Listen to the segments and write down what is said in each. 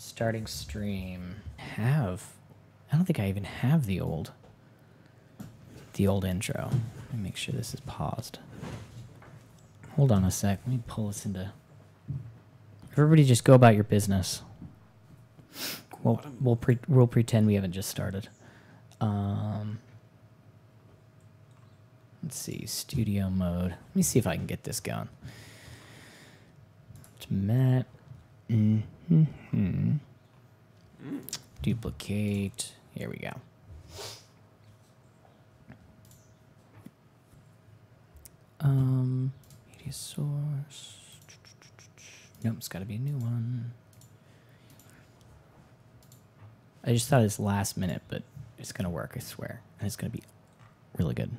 Starting stream. I don't think I even have the old intro. Let me make sure this is paused. Hold on a sec. Let me pull this into... Everybody just go about your business. We'll pretend we haven't just started. Let's see. Studio mode. Let me see if I can get this going. It's Matt. Duplicate. Here we go. Media source. Nope, it's got to be a new one. I just thought it's last minute, but it's going to work, I swear. And it's going to be really good.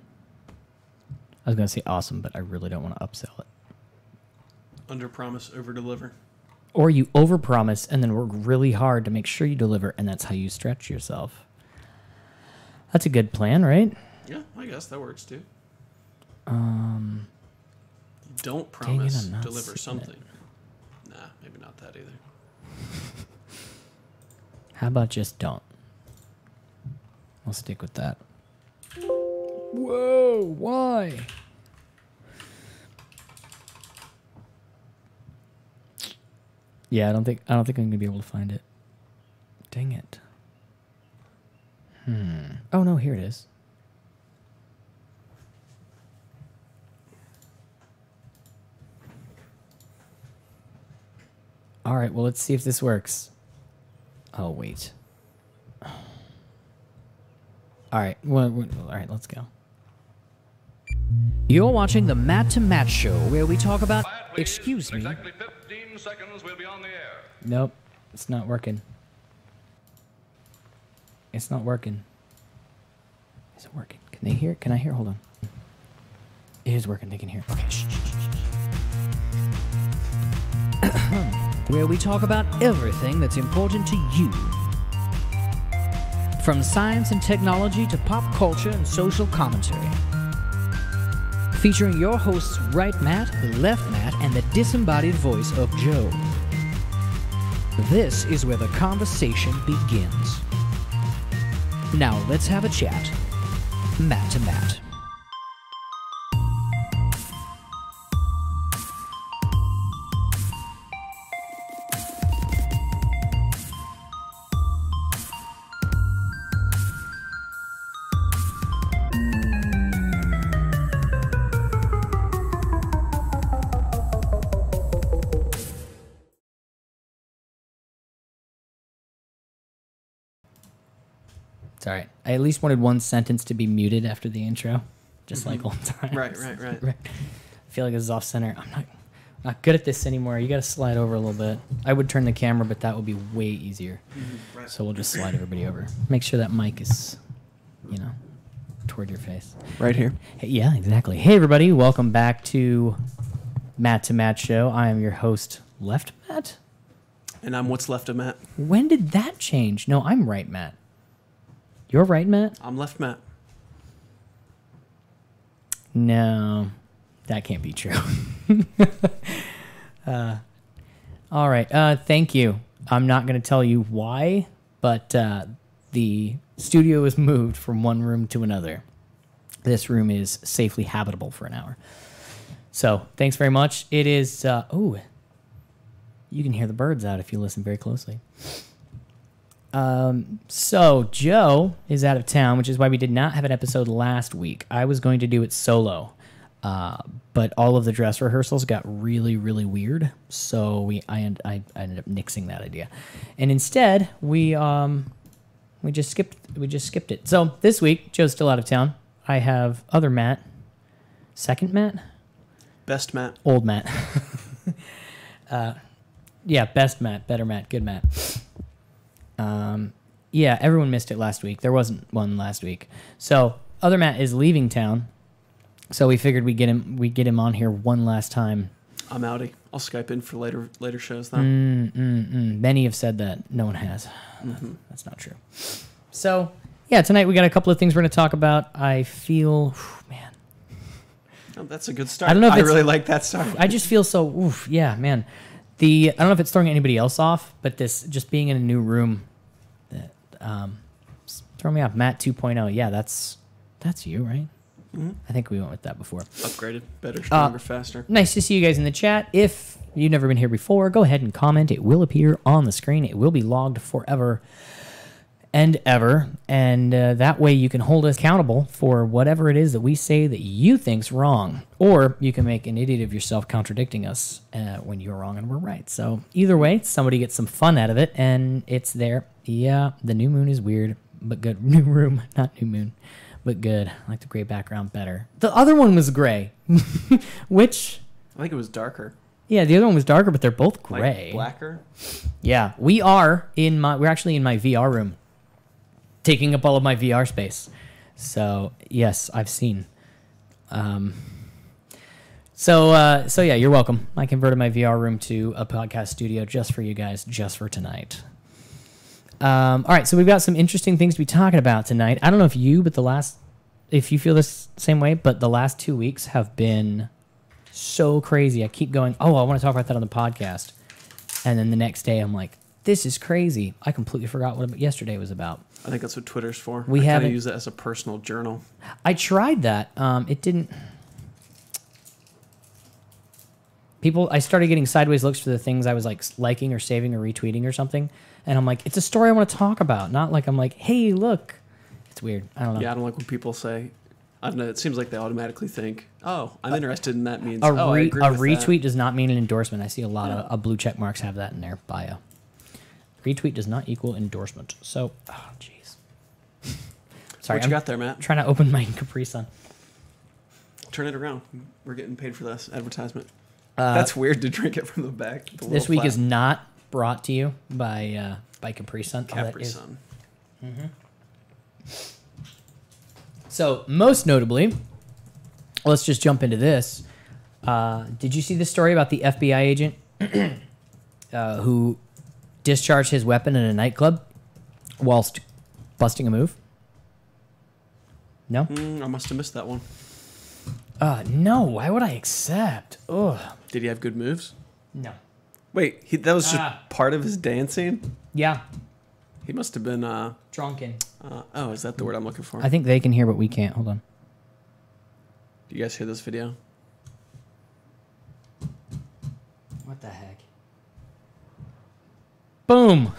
I was going to say awesome, but I really don't want to upsell it. Under promise, over deliver. Or you overpromise and then work really hard to make sure you deliver, and that's how you stretch yourself. That's a good plan, right? Yeah, I guess that works too. Don't promise, deliver something. Nah, maybe not that either. How about just don't? I'll stick with that. Whoa, why? Yeah, I don't think I'm gonna be able to find it. Dang it. Oh no, here it is. All right, well, let's see if this works. Oh, wait. All right, all right, let's go. You're watching the Matt to Matt show, where we talk about... Excuse me. Exactly 15 seconds, we'll be on the air. Nope, it's not working. It's not working. Is it working? Can they hear? Can I hear? Hold on. It is working. They can hear. Okay. Shh. Where we talk about everything that's important to you. From science and technology to pop culture and social commentary. Featuring your hosts Right Matt, Left Matt, and the disembodied voice of Joe. This is where the conversation begins. Now let's have a chat. Matt to Matt. It's all right. I at least wanted one sentence to be muted after the intro, just like old times. Right. I feel like this is off center. I'm not good at this anymore. You got to slide over a little bit. I would turn the camera, but that would be way easier. Right. So we'll just slide everybody over. Make sure that mic is, toward your face. Right here. Hey, yeah, exactly. Hey, everybody. Welcome back to Matt to Matt Show. I am your host, Left Matt. And I'm what's left of Matt. When did that change? No, I'm Right Matt. You're Right Matt? I'm Left Matt. No, that can't be true. All right. Thank you. I'm not going to tell you why, but the studio is moved from one room to another. This room is safely habitable for an hour. So thanks very much. It is, you can hear the birds out if you listen very closely. So Joe is out of town, which is why we did not have an episode last week. I was going to do it solo, but all of the dress rehearsals got really, really weird. So I ended up nixing that idea, and instead we just skipped it. So this week Joe's still out of town. I have other Matt, second Matt, best Matt, old Matt. Yeah, best Matt, better Matt, good Matt. Yeah, everyone missed it last week. There wasn't one last week. So other Matt is leaving town. So we figured we'd get him on here one last time. I'm outie. I'll Skype in for later shows though. Many have said that. No one has. That's not true. So yeah, tonight we got a couple of things we're going to talk about. I feel, man. Oh, that's a good start. I don't know if I really like that start. I just feel so, yeah, man. I don't know if it's throwing anybody else off, but this just being in a new room, that throwing me off. Matt 2.0. Yeah, that's you, right? Mm-hmm. I think we went with that before. Upgraded, better, stronger, faster. Nice to see you guys in the chat. If you've never been here before, go ahead and comment. It will appear on the screen. It will be logged forever and ever, and that way you can hold us accountable for whatever it is that we say that you think's wrong, or you can make an idiot of yourself contradicting us when you're wrong and we're right. So either way, somebody gets some fun out of it, and it's there. Yeah, the new moon is weird, but good. New room, not new moon, but good. I like the gray background better. The other one was gray, which I think it was darker. Yeah, the other one was darker, but they're both gray. Like blacker. Yeah, we're actually in my VR room, taking up all of my VR space. So yes, I've seen. So yeah, you're welcome. I converted my VR room to a podcast studio just for you guys, just for tonight. All right, so we've got some interesting things to be talking about tonight. I don't know if you feel this same way, but the last 2 weeks have been so crazy. I keep going, I want to talk about that on the podcast. And then the next day I'm like, this is crazy. I completely forgot what yesterday was about. I think that's what Twitter's for. I kind of use that as a personal journal. I tried that. It didn't. I started getting sideways looks for the things I was like liking or saving or retweeting or something. And I'm like, it's a story I want to talk about. Not like I'm like, hey, look. It's weird. I don't know. Yeah, I don't like when people say, I don't know, it seems like they automatically think, oh, I'm interested in that means, I agree with retweet that. Does not mean an endorsement. I see a lot of blue check marks have that in their bio. Retweet does not equal endorsement. So, jeez. Sorry, what you got there, Matt? Trying to open my Capri Sun. Turn it around. We're getting paid for this advertisement. That's weird to drink it from the back. This week is not brought to you by Capri Sun. Capri Sun. Mm-hmm. So, most notably, let's just jump into this. Did you see the story about the FBI agent who discharged his weapon in a nightclub whilst busting a move? No? I must have missed that one. No. Why would I accept? Ugh. Did he have good moves? No. Wait, that was just part of his dancing? Yeah. He must have been... drunken. Is that the word I'm looking for? I think they can hear, but we can't. Hold on. Do you guys hear this video? What the heck? Boom.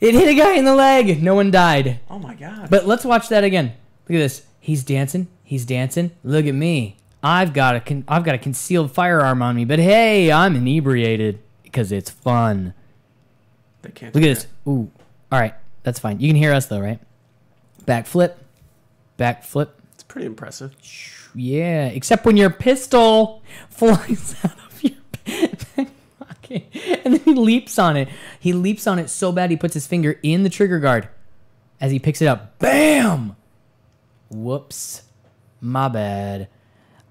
It hit a guy in the leg. No one died. Oh, my God. But let's watch that again. Look at this. He's dancing. He's dancing. Look at me. I've got a concealed firearm on me, but hey, I'm inebriated because it's fun. They can't. Look at this. Ooh. All right. That's fine. You can hear us though, right? Backflip. Backflip. It's pretty impressive. Yeah, except when your pistol flies out of your back pocket. And then he leaps on it. He leaps on it so bad he puts his finger in the trigger guard as he picks it up. Bam! Whoops. My bad.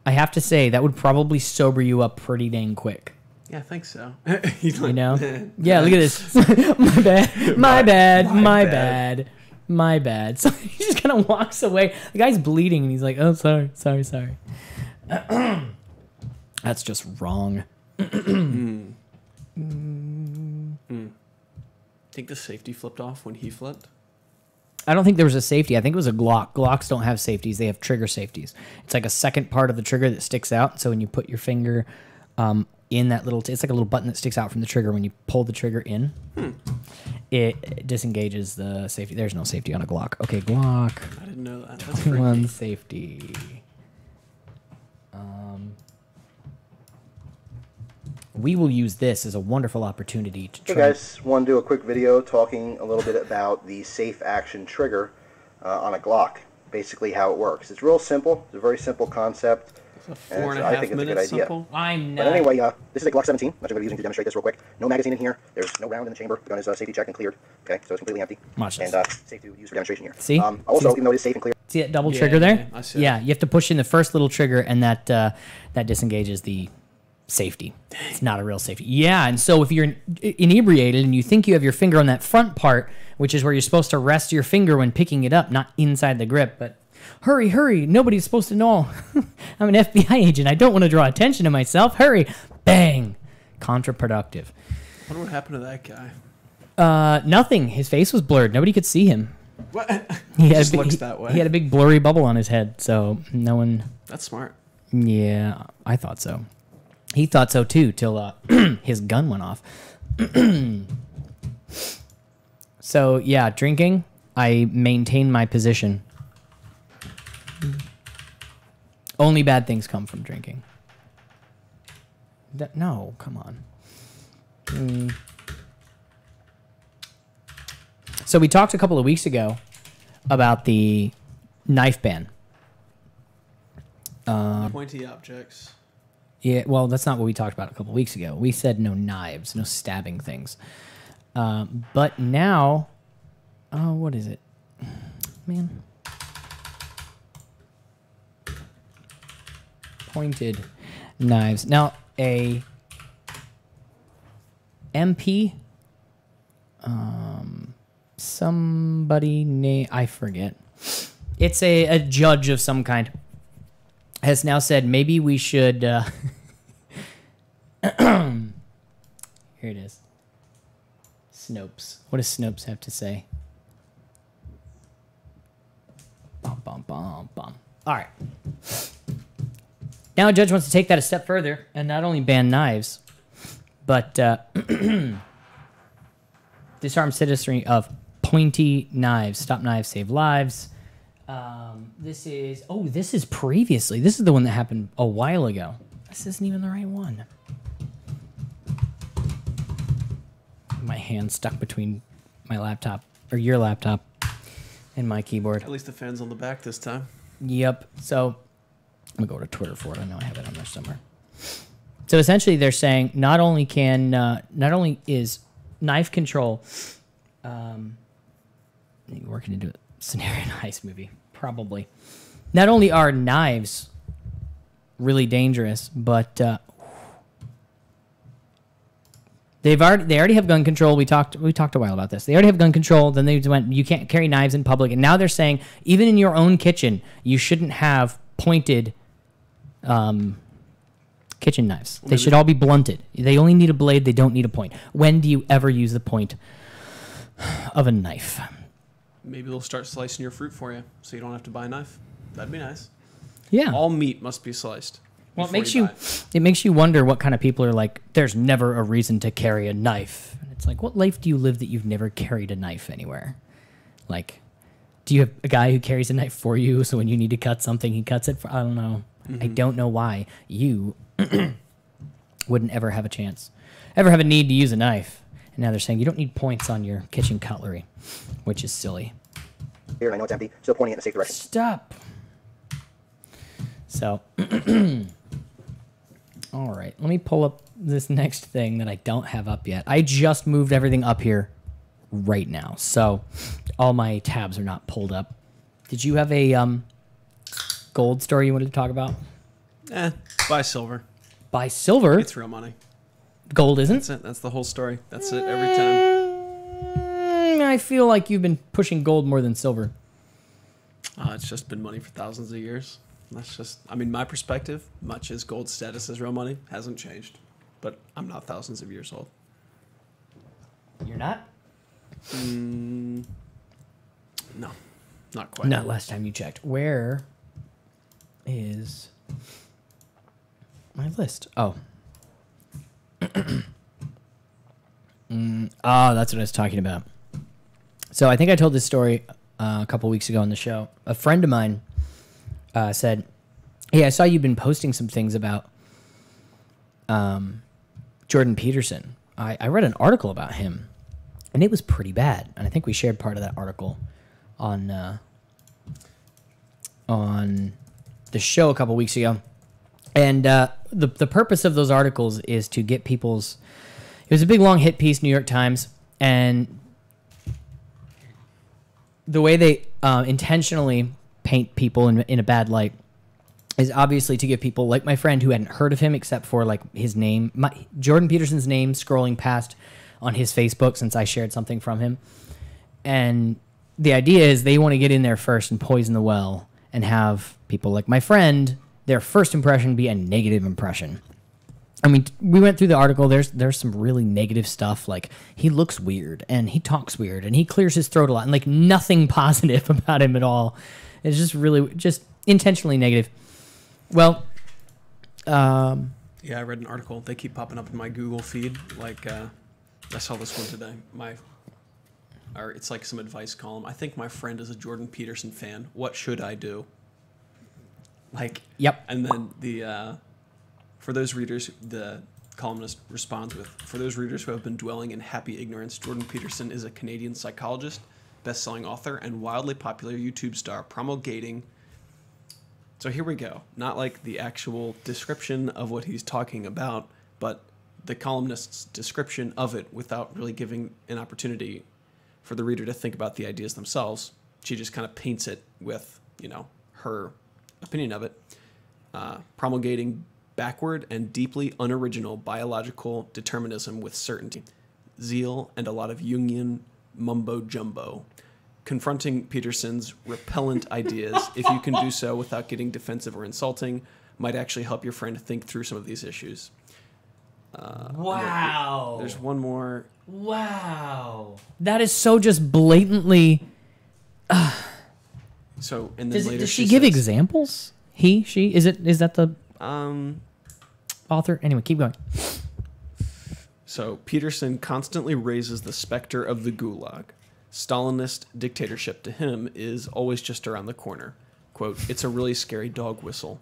I have to say, that would probably sober you up pretty dang quick. Yeah, I think so. You know? Yeah, look at this. My bad. My bad. My bad. My bad. So he just kind of walks away. The guy's bleeding, and he's like, oh, sorry. That's just wrong. Think the safety flipped off when he flipped? I don't think there was a safety. I think it was a Glock. Glocks don't have safeties. They have trigger safeties. It's like a second part of the trigger that sticks out. So when you put your finger in that little... it's like a little button that sticks out from the trigger. When you pull the trigger in, it disengages the safety. There's no safety on a Glock. Okay, Glock. I didn't know that. That's 21 safety. We will use this as a wonderful opportunity to try... Hey guys, want to do a quick video talking a little bit about the safe action trigger on a Glock. Basically how it works. It's real simple. It's a very simple concept. I think it's a good idea. Simple. I'm not... But anyway, this is a Glock 17. That's what I'm going to be using to demonstrate this real quick. No magazine in here. There's no round in the chamber. The gun is safety checked and cleared. Okay, so it's completely empty. Watch this. And safe to use for demonstration here. See? Also, even though it is safe and clear... See that double trigger there? Yeah, I see yeah, you have to push in the first little trigger, and that disengages the safety. Dang. It's not a real safety. Yeah, and so if you're inebriated and you think you have your finger on that front part, which is where you're supposed to rest your finger when picking it up, not inside the grip, but Hurry, hurry. Nobody's supposed to know. I'm an FBI agent. I don't want to draw attention to myself. Hurry. Bang. Counterproductive. I wonder what happened to that guy. Nothing. His face was blurred. Nobody could see him. What? He Just looks that way. He had a big blurry bubble on his head, so no one... That's smart. Yeah, I thought so. He thought so too, till his gun went off. So, yeah, drinking, I maintain my position. Only bad things come from drinking. No, come on. So we talked a couple of weeks ago about the knife ban. Pointy objects. Yeah, well, that's not what we talked about a couple of weeks ago. We said no knives, no stabbing things. But now, what is it? Man. Pointed knives. Now, a MP, somebody named, I forget. It's a judge of some kind. Has now said maybe we should... Here it is. Snopes. What does Snopes have to say? Bum, bum, bum, bum. All right. Now a judge wants to take that a step further and not only ban knives, but disarm citizenry of pointy knives. Stop knives, save lives. This is previously. This is the one that happened a while ago. This isn't even the right one. My hand stuck between my laptop, or your laptop, and my keyboard. At least the fan's on the back this time. Yep. So I'm gonna go to Twitter for it. I know I have it on there somewhere. So essentially, they're saying not only is knife control, working into a scenario heist movie, probably. Not only are knives really dangerous, but they already have gun control. We talked a while about this. They already have gun control. Then they went, you can't carry knives in public, and now they're saying even in your own kitchen, you shouldn't have pointed kitchen knives. They should all be blunted. They only need a blade. They don't need a point. When do you ever use the point of a knife? Maybe they'll start slicing your fruit for you, so you don't have to buy a knife. That'd be nice. Yeah. All meat must be sliced. Well, it makes you wonder what kind of people are like, there's never a reason to carry a knife. And it's like, what life do you live that you've never carried a knife anywhere? Like, do you have a guy who carries a knife for you, so when you need to cut something, he cuts it for, I don't know. Mm-hmm. I don't know why you wouldn't ever have a need to use a knife. And now they're saying you don't need points on your kitchen cutlery, which is silly. Here, I know it's empty. Still pointing it in a safe direction. Stop. So, all right. Let me pull up this next thing that I don't have up yet. I just moved everything up here right now, so all my tabs are not pulled up. Did you have a gold story you wanted to talk about? Buy silver. Buy silver? It's real money. Gold isn't? That's it. That's the whole story. That's it every time. I feel like you've been pushing gold more than silver. It's just been money for thousands of years. That's just, I mean, my perspective, much as gold status as real money, hasn't changed. But I'm not thousands of years old. You're not? No, not quite. Not last time you checked. Where is my list? Oh. That's what I was talking about. So I think I told this story a couple weeks ago on the show. A friend of mine said, hey, I saw you've been posting some things about Jordan Peterson. I read an article about him, and it was pretty bad. And I think we shared part of that article on the show a couple weeks ago. And the purpose of those articles is to get people's... It was a big, long hit piece, New York Times, and the way they intentionally paint people in a bad light is obviously to give people, like my friend who hadn't heard of him except for like his name, Jordan Peterson's name scrolling past on his Facebook since I shared something from him. And the idea is they want to get in there first and poison the well and have people like my friend, their first impression be a negative impression. I mean, we went through the article. There's some really negative stuff, like he looks weird and he talks weird and he clears his throat a lot, and like nothing positive about him at all. It's just really just intentionally negative. Well, yeah, I read an article. They keep popping up in my Google feed. Like, I saw this one today. Or it's like some advice column. I think my friend is a Jordan Peterson fan. What should I do? Like, yep. And then for those readers, the columnist responds with, for those readers who have been dwelling in happy ignorance, Jordan Peterson is a Canadian psychologist, best-selling author, and wildly popular YouTube star promulgating. So here we go. Not like the actual description of what he's talking about, but the columnist's description of it without really giving an opportunity for the reader to think about the ideas themselves. She just kind of paints it with, her opinion of it. Promulgating backward and deeply unoriginal biological determinism with certainty, zeal, and a lot of Jungian mumbo-jumbo. Confronting Peterson's repellent ideas, if you can do so without getting defensive or insulting, might actually help your friend think through some of these issues. Wow. There's one more. Wow. That is so just blatantly... So, and then later does she give says, examples? He, she? Is that the author? Anyway, keep going. So, Peterson constantly raises the specter of the gulag. Stalinist dictatorship to him is always just around the corner. Quote, it's a really scary dog whistle.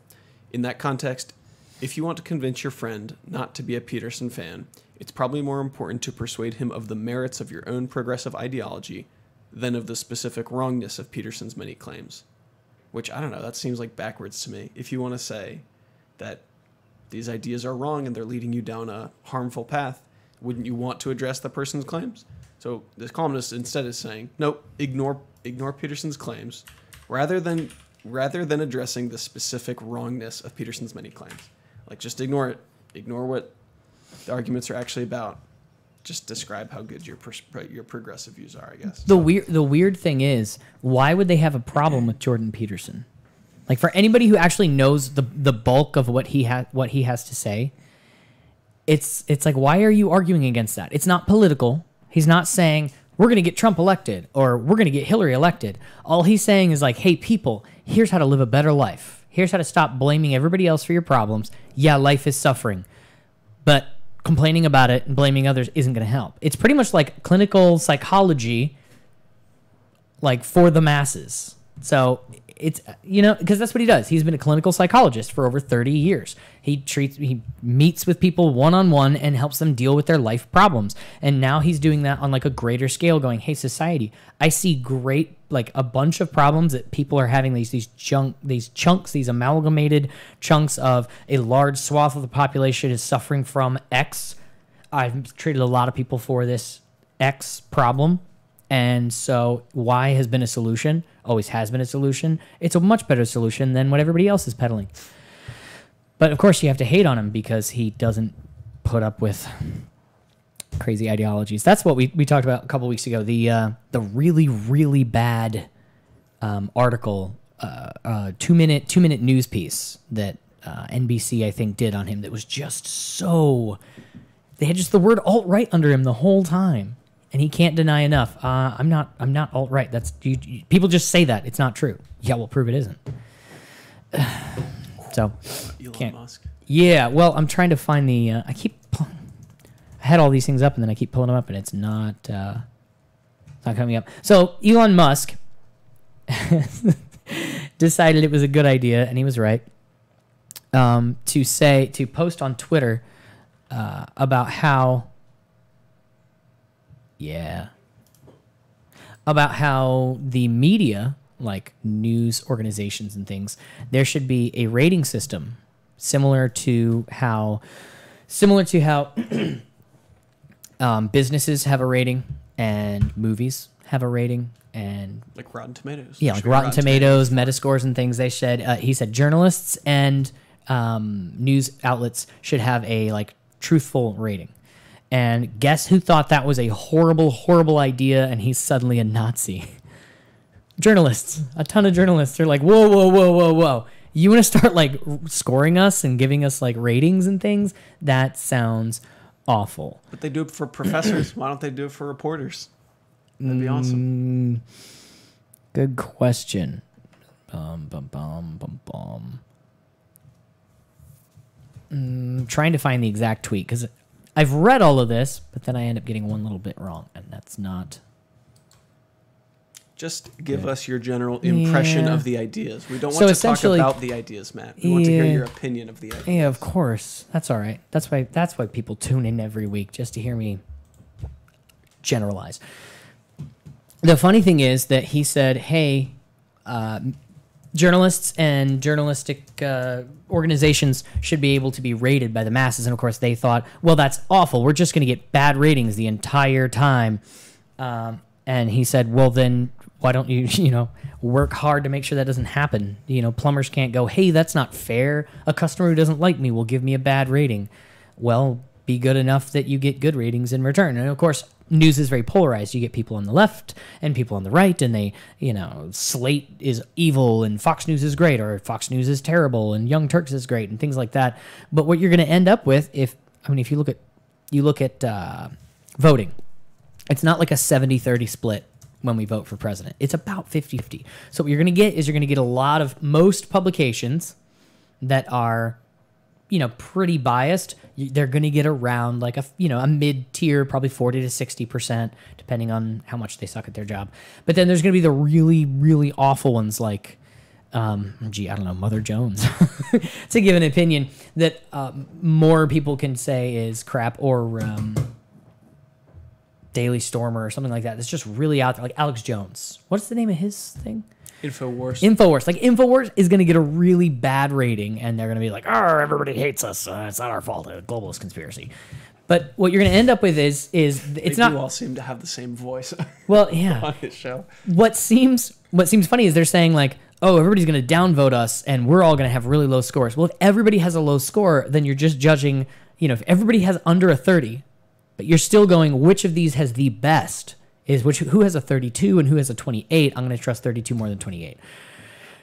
In that context, if you want to convince your friend not to be a Peterson fan, it's probably more important to persuade him of the merits of your own progressive ideology than of the specific wrongness of Peterson's many claims. Which, I don't know, that seems like backwards to me. If you want to say that these ideas are wrong and they're leading you down a harmful path, wouldn't you want to address the person's claims? So this columnist instead is saying, nope, ignore Peterson's claims, rather than addressing the specific wrongness of Peterson's many claims. Like, just ignore it. Ignore what the arguments are actually about. Just describe how good your progressive views are, I guess. The weird thing is, why would they have a problem with Jordan Peterson? Like, for anybody who actually knows the bulk of what he has to say, it's like, why are you arguing against that? It's not political. He's not saying we're going to get Trump elected or we're going to get Hillary elected. All he's saying is like, hey, people, here's how to live a better life. Here's how to stop blaming everybody else for your problems. Yeah, life is suffering, but complaining about it and blaming others isn't going to help. It's pretty much like clinical psychology, like for the masses. So it's, because that's what he does. He's been a clinical psychologist for over 30 years. He meets with people one-on-one and helps them deal with their life problems. And now he's doing that on like a greater scale, going, hey, society, I see a bunch of problems that people are having, these chunks, these amalgamated chunks of a large swath of the population is suffering from X. I've treated a lot of people for this X problem. And so Y has been a solution, always has been a solution. It's a much better solution than what everybody else is peddling. But of course you have to hate on him because he doesn't put up with crazy ideologies. That's what we talked about a couple weeks ago. The really, really bad article, 2-minute news piece that NBC, I think, did on him that was just so... They had just the word alt-right under him the whole time. And he can't deny enough. I'm not alt-right. That's people just say that. It's not true. Yeah, we'll prove it isn't. So, Elon Musk. Yeah, well, I'm trying to find the. I had all these things up, and then I keep pulling them up, and it's not coming up. So Elon Musk decided it was a good idea, and he was right. To post on Twitter about how. Yeah. About how the media, like news organizations and things, there should be a rating system similar to how businesses have a rating and movies have a rating and like Rotten Tomatoes. Yeah, like Rotten Tomatoes, Metascores and things. They said he said journalists and news outlets should have a like truthful rating. And guess who thought that was a horrible, horrible idea, and he's suddenly a Nazi? journalists, a ton of journalists are like, whoa, whoa, whoa, whoa, whoa. You want to start like scoring us and giving us like ratings and things? That sounds awful. But they do it for professors. Why don't they do it for reporters? That'd be awesome. Good question. Trying to find the exact tweet because I've read all of this, but then I end up getting one little bit wrong, and that's not. Just give us your general impression of the ideas. We don't So want to talk essentially- about the ideas, Matt. We want to hear Yeah. your opinion of the ideas. Yeah, of course. That's all right. That's why people tune in every week, just to hear me generalize. The funny thing is that he said, hey, journalists and journalistic organizations should be able to be rated by the masses. And of course they thought, well, that's awful. We're just going to get bad ratings the entire time. And he said, well, then why don't you, work hard to make sure that doesn't happen? Plumbers can't go, hey, that's not fair. A customer who doesn't like me will give me a bad rating. Well, be good enough that you get good ratings in return. And of course, news is very polarized. You get people on the left and people on the right, and they, Slate is evil and Fox News is great, or Fox News is terrible and Young Turks is great, and things like that. But what you're going to end up with, if you look at voting, it's not like a 70-30 split when we vote for president. It's about 50-50. So what you're going to get is a lot of most publications that are, pretty biased. They're going to get around like a mid-tier, probably 40 to 60%, depending on how much they suck at their job. But then there's going to be the really, really awful ones like, I don't know, Mother Jones, to give an opinion that more people can say is crap, or Daily Stormer or something like that. It's just really out there, like Alex Jones. What's the name of his thing? Infowars. Like Infowars is going to get a really bad rating, and they're going to be like, "Oh, everybody hates us. It's not our fault. A globalist conspiracy." But what you're going to end up with is it's not. They all seem to have the same voice. Well, yeah. On his show. What seems funny is they're saying like, "Oh, everybody's going to downvote us, and we're all going to have really low scores." Well, if everybody has a low score, then you're just judging. If everybody has under a 30, but you're still going, which of these has the best? Who has a 32 and who has a 28? I'm going to trust 32 more than 28.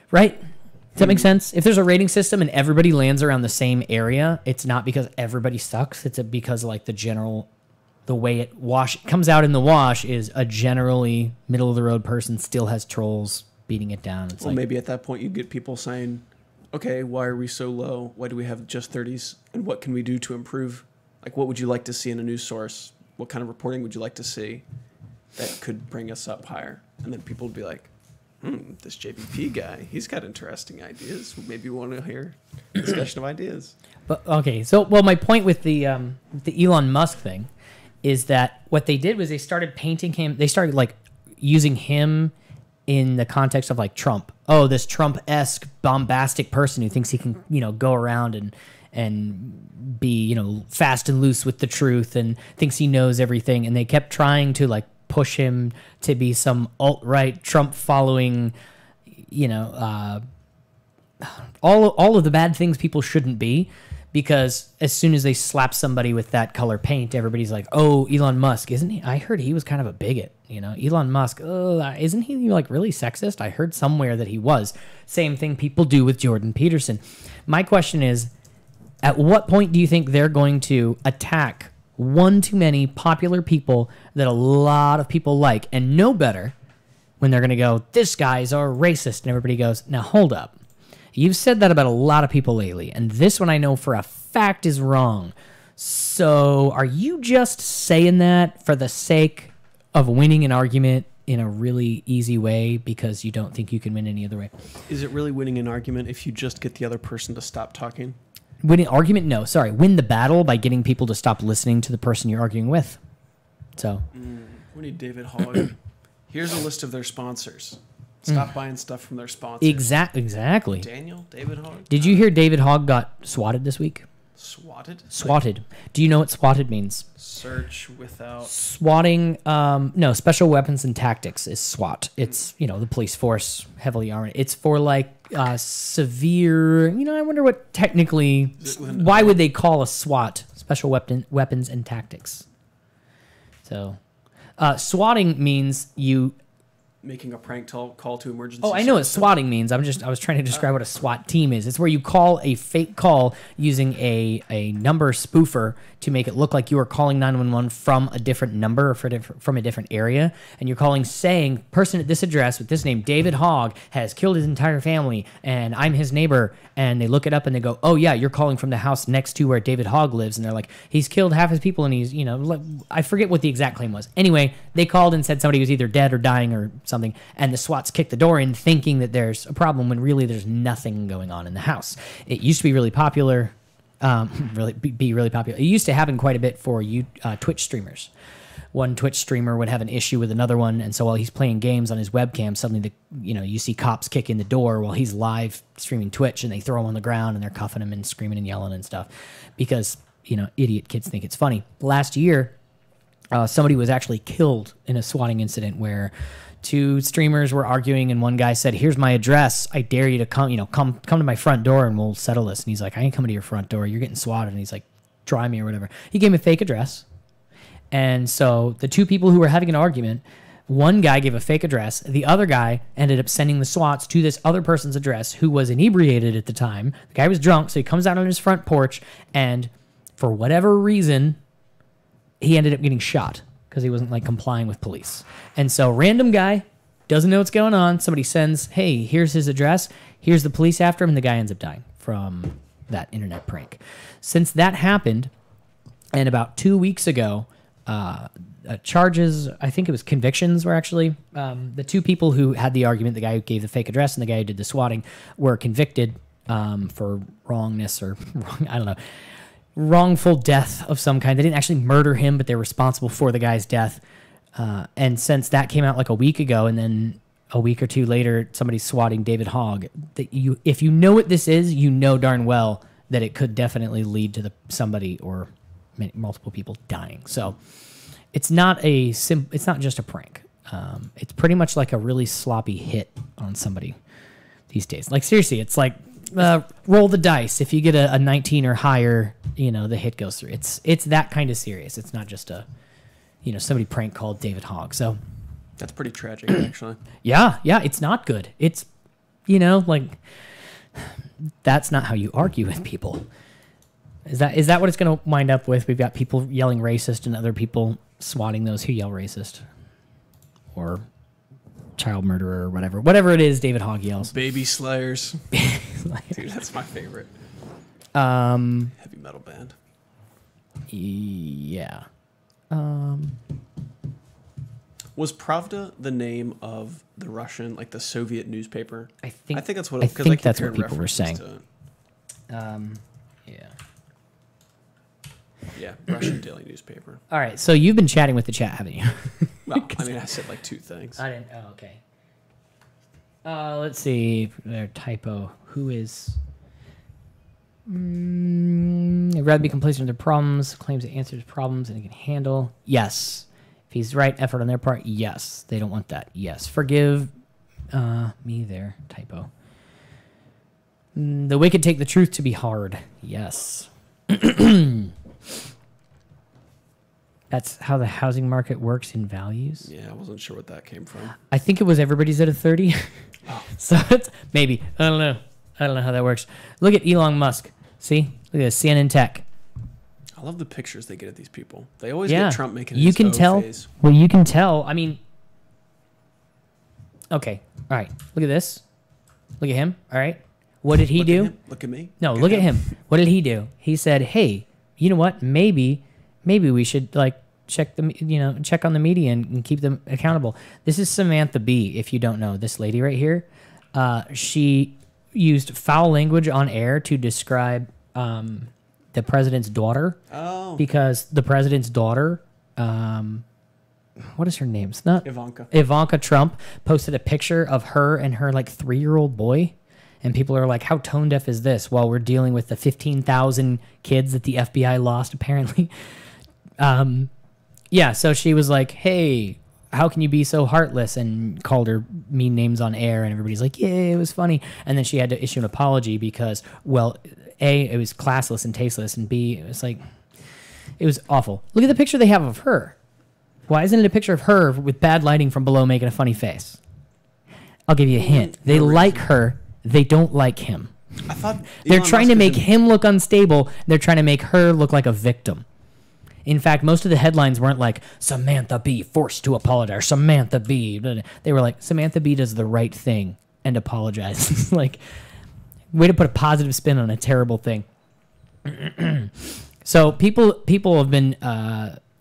Right? Does that make sense? If there's a rating system and everybody lands around the same area, it's not because everybody sucks. It's because like the way it comes out in the wash is a generally middle of the road person still has trolls beating it down. It's Maybe at that point you get people saying, okay, why are we so low? Why do we have just 30s? And what can we do to improve? Like, what would you like to see in a news source? What kind of reporting would you like to see that could bring us up higher? And then people would be like, this JBP guy, he's got interesting ideas. Maybe we want to hear a discussion of ideas. But okay, my point with the Elon Musk thing is that what they did was they started painting him. They started like using him in the context of like Trump. Oh, this Trump-esque bombastic person who thinks he can, go around and be, fast and loose with the truth and thinks he knows everything. And they kept trying to like push him to be some alt-right Trump following, all of the bad things people shouldn't be, because as soon as they slap somebody with that color paint, everybody's like, oh, Elon Musk, isn't he? I heard he was kind of a bigot, Elon Musk, isn't he like really sexist? I heard somewhere that he was. Same thing people do with Jordan Peterson. My question is, at what point do you think they're going to attack one too many popular people that a lot of people like and know better, when they're going to go, this guy's a racist, and everybody goes, now hold up. You've said that about a lot of people lately, and this one I know for a fact is wrong. So are you just saying that for the sake of winning an argument in a really easy way because you don't think you can win any other way? Is it really winning an argument if you just get the other person to stop talking? Winning argument? No, sorry. Win the battle by getting people to stop listening to the person you're arguing with. So. We need David Hogg. Here's a list of their sponsors. Stop buying stuff from their sponsors. Exactly. David Hogg? Did you hear David Hogg got swatted this week? Swatted? Swatted. Do you know what swatted means? Search without... Swatting, no, Special Weapons and Tactics is SWAT. It's, the police force, heavily armed. It's for like severe, I wonder what technically, why would they call a SWAT, Special Weapons and Tactics? So, swatting means you making a prank call to emergency. Oh, I know what services. swatting means. I was trying to describe what a SWAT team is. It's where you call a fake call using a number spoofer to make it look like you are calling 911 from a different number or from a different area, and you're calling saying, person at this address with this name, David Hogg, has killed his entire family, and I'm his neighbor. And they look it up and they go, oh yeah, you're calling from the house next to where David Hogg lives. And they're like, he's killed half his people, and he's, I forget what the exact claim was. Anyway, they called and said somebody was either dead or dying or something, and the SWATs kicked the door in thinking that there's a problem when really there's nothing going on in the house. It used to be really popular, really popular. It used to happen quite a bit for Twitch streamers. One Twitch streamer would have an issue with another one, and so while he's playing games on his webcam, suddenly you see cops kick in the door while he's live streaming Twitch, and they throw him on the ground and they're cuffing him and screaming and yelling and stuff because idiot kids think it's funny. Last year, somebody was actually killed in a swatting incident where two streamers were arguing, and one guy said, "Here's my address. I dare you to come to my front door and we'll settle this." And he's like, "I ain't coming to your front door. You're getting swatted." And he's like, "Try me," or whatever. He gave him a fake address. And so the two people who were having an argument, one guy gave a fake address. The other guy ended up sending the SWATs to this other person's address who was inebriated at the time. The guy was drunk, so he comes out on his front porch, and for whatever reason, he ended up getting shot because he wasn't complying with police. And so random guy doesn't know what's going on. Somebody sends, hey, here's his address. Here's the police after him, and the guy ends up dying from that internet prank. Since that happened, and about 2 weeks ago, charges, I think it was convictions, were actually the two people who had the argument, the guy who gave the fake address and the guy who did the swatting, were convicted for wrongness or I don't know, wrongful death of some kind. They didn't actually murder him, but they're responsible for the guy's death. And since that came out a week ago, and then a week or two later, somebody's swatting David Hogg, if you know what this is, you know darn well that it could definitely lead to somebody or multiple people dying. So it's not just a prank. It's pretty much like a really sloppy hit on somebody these days. Seriously, it's like roll the dice. If you get a 19 or higher, the hit goes through. It's that kind of serious. It's not just somebody prank called David Hogg. So that's pretty tragic, actually. Yeah, it's not good. It's that's not how you argue with people. Is that what it's going to wind up with? We've got people yelling racist and other people swatting those who yell racist, or child murderer, or whatever it is David Hogg yells. Baby Slayers. Dude, that's my favorite. Heavy metal band. Yeah. Was Pravda the name of the Russian, the Soviet newspaper? I think that's what. I think that's what people were saying. Yeah. Yeah, Russian daily newspaper. All right, so you've been chatting with the chat, haven't you? Well, I said two things. I didn't. Oh, okay. Let's see. Their typo. Who is? I'd rather be complacent with their problems. Claims it answers problems and it can handle. Yes. If he's right, effort on their part. Yes. They don't want that. Yes. Forgive me there. Typo. The wicked take the truth to be hard. Yes. That's how the housing market works in values. Yeah, I wasn't sure what that came from. I think it was everybody's at a 30. Oh. So it's maybe. I don't know how that works. Look at Elon Musk. See? Look at this, CNN Tech. I love the pictures they get of these people. They always get Trump making his face. Well, you can tell. I mean, okay. All right. Look at this. Look at him. All right. What did he do? Look at me. No, look at him. What did he do? He said, "Hey, you know what? Maybe we should check on the media and keep them accountable." This is Samantha Bee. If you don't know this lady right here, she used foul language on air to describe the president's daughter. Oh, because the president's daughter, what is her name? It's not Ivanka Trump posted a picture of her and her 3-year-old boy. And people are like, how tone deaf is this? While we're dealing with the 15,000 kids that the FBI lost, apparently. Yeah, so she was like, hey, how can you be so heartless? And called her mean names on air. And everybody's like, yeah, it was funny. And then she had to issue an apology because, well, A, it was classless and tasteless. And B, it was it was awful. Look at the picture they have of her. Why isn't it a picture of her with bad lighting from below making a funny face? I'll give you a hint. They like her. They don't like him. I thought They're Elon trying Musk to is make in- him look unstable. They're trying to make her look like a victim. In fact, most of the headlines weren't like, Samantha Bee forced to apologize. Samantha Bee. They were like, Samantha Bee does the right thing and apologizes. Like, way to put a positive spin on a terrible thing. So people have been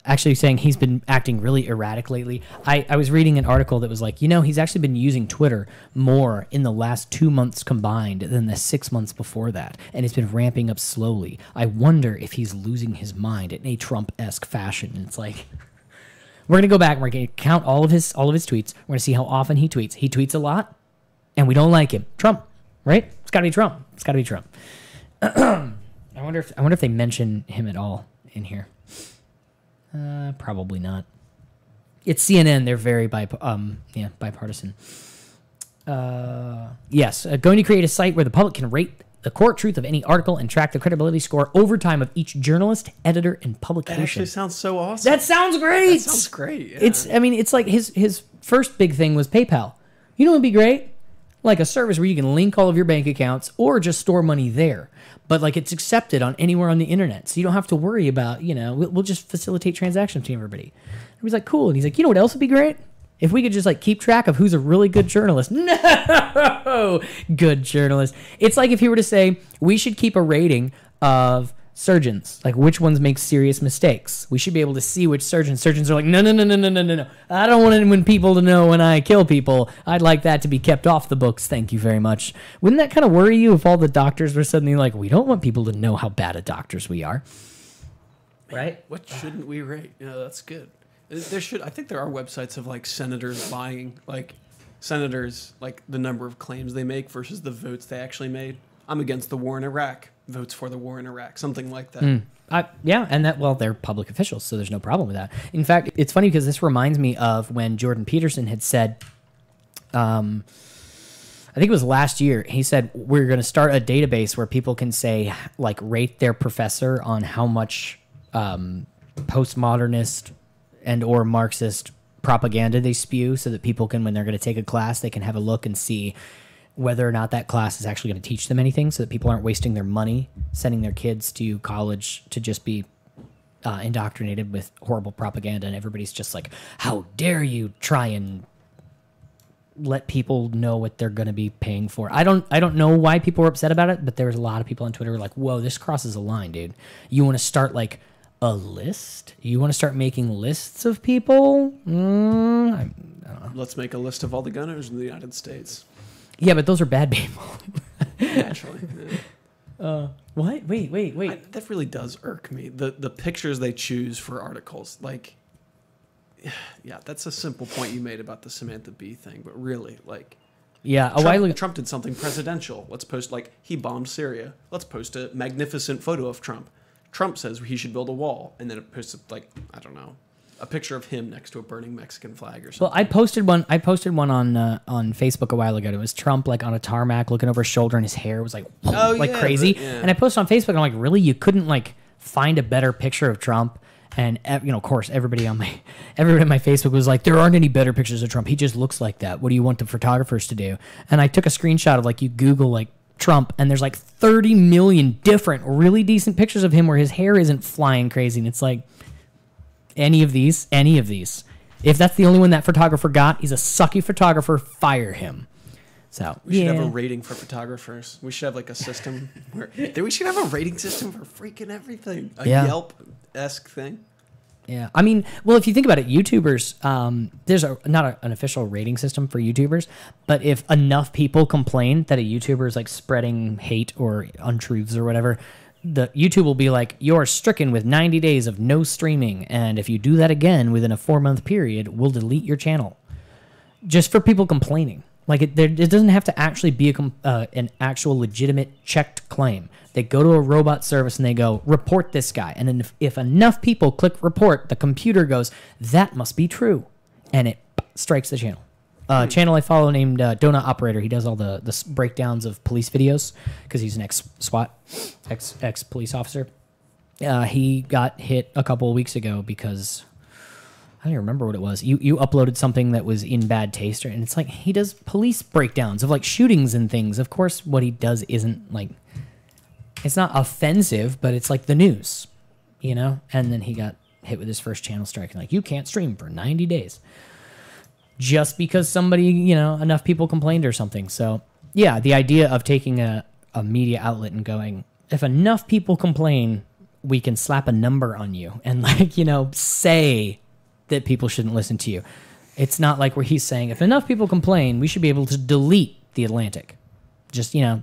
actually saying he's been acting really erratic lately. I was reading an article that was like, he's actually been using Twitter more in the last 2 months combined than the 6 months before that, and it's been ramping up slowly. I wonder if he's losing his mind in a Trump-esque fashion. And it's like, we're gonna go back and we're gonna count all of his tweets. We're gonna see how often he tweets. He tweets a lot, and we don't like him. Trump, right? It's gotta be Trump. It's gotta be Trump. I wonder if they mention him at all in here. Probably not. It's CNN. They're very bipartisan. Yes, going to create a site where the public can rate the core truth of any article and track the credibility score over time of each journalist, editor, and publication. That actually sounds so awesome. That sounds great. That sounds great. Yeah. It's like his first big thing was PayPal. You know what would be great? Like a service where you can link all of your bank accounts or just store money there. But like it's accepted on anywhere on the internet. So you don't have to worry about, we'll just facilitate transactions between everybody. And he's like, cool. And he's like, you know what else would be great? If we could just like keep track of who's a really good journalist. No, good journalist. It's like if he were to say, we should keep a rating of surgeons, like which ones make serious mistakes. We should be able to see which surgeons are like, no. I don't want anyone people to know when I kill people. I'd like that to be kept off the books. Thank you very much. Wouldn't that kind of worry you if all the doctors were suddenly like, we don't want people to know how bad of doctors we are? Right? What shouldn't we rate? Yeah, that's good. I think there are websites of like senators buying, like senators, like the number of claims they make versus the votes they actually made. I'm against the war in Iraq. Votes for the war in Iraq. Something like that. They're public officials, so there's no problem with that. In fact, it's funny because this reminds me of when Jordan Peterson had said, I think it was last year, he said, we're going to start a database where people can say, like, rate their professor on how much postmodernist and or Marxist propaganda they spew so that people can, when they're going to take a class, they can have a look and see whether or not that class is actually going to teach them anything so that people aren't wasting their money sending their kids to college to just be indoctrinated with horrible propaganda. And everybody's just like, how dare you try and let people know what they're going to be paying for. I don't know why people were upset about it, but there was a lot of people on Twitter who were like, whoa, this crosses a line, dude. You want to start like a list? You want to start making lists of people? I don't know. Let's make a list of all the gun owners in the United States. Yeah, but those are bad people. Naturally. Yeah. What? Wait. That really does irk me. The pictures they choose for articles. Like, yeah, that's a simple point you made about the Samantha Bee thing. But really, like, yeah, Trump did something presidential. Let's post, like, he bombed Syria. Let's post a magnificent photo of Trump. Trump says he should build a wall. And then it posts, like, I don't know, a picture of him next to a burning Mexican flag or something. Well, I posted one on Facebook a while ago. It was Trump like on a tarmac looking over his shoshoulder, and his hair was like crazy. And I posted on Facebook, and I'm like, really? You couldn't like find a better picture of Trump? And of course, everybody on my Facebook was like, there aren't any better pictures of Trump. He just looks like that. What do you want the photographers to do? And I took a screenshot of like, you Google like Trump, and there's like 30 million different really decent pictures of him where his hair isn't flying crazy, and it's like, any of these. If that's the only one that photographer got, he's a sucky photographer. Fire him. So we should have a rating for photographers. We should have like a system where we should have a rating system for freaking everything. A Yelp-esque thing. Yeah, I mean, well, if you think about it, YouTubers, there's not an official rating system for YouTubers, but if enough people complain that a YouTuber is like spreading hate or untruths or whatever, the YouTube will be like, you're stricken with 90 days of no streaming, and if you do that again within a 4-month period, we'll delete your channel. Just for people complaining. Like, it doesn't have to actually be an actual legitimate checked claim. They go to a robot service and they go, report this guy. And then if enough people click report, the computer goes, that must be true. And it strikes the channel. Channel I follow named Donut Operator. He does all the breakdowns of police videos because he's an ex-SWAT, ex-police officer. He got hit a couple of weeks ago because I don't even remember what it was. You uploaded something that was in bad taste, and it's like he does police breakdowns of like shootings and things. Of course, what he does isn't like, it's not offensive, but it's like the news, you know? And then he got hit with his first channel strike, and like, you can't stream for 90 days. Just because somebody, you know, enough people complained or something. So yeah, the idea of taking a media outlet and going, if enough people complain, we can slap a number on you and like, you know, say that people shouldn't listen to you. It's not like where he's saying, if enough people complain, we should be able to delete the Atlantic. Just, you know,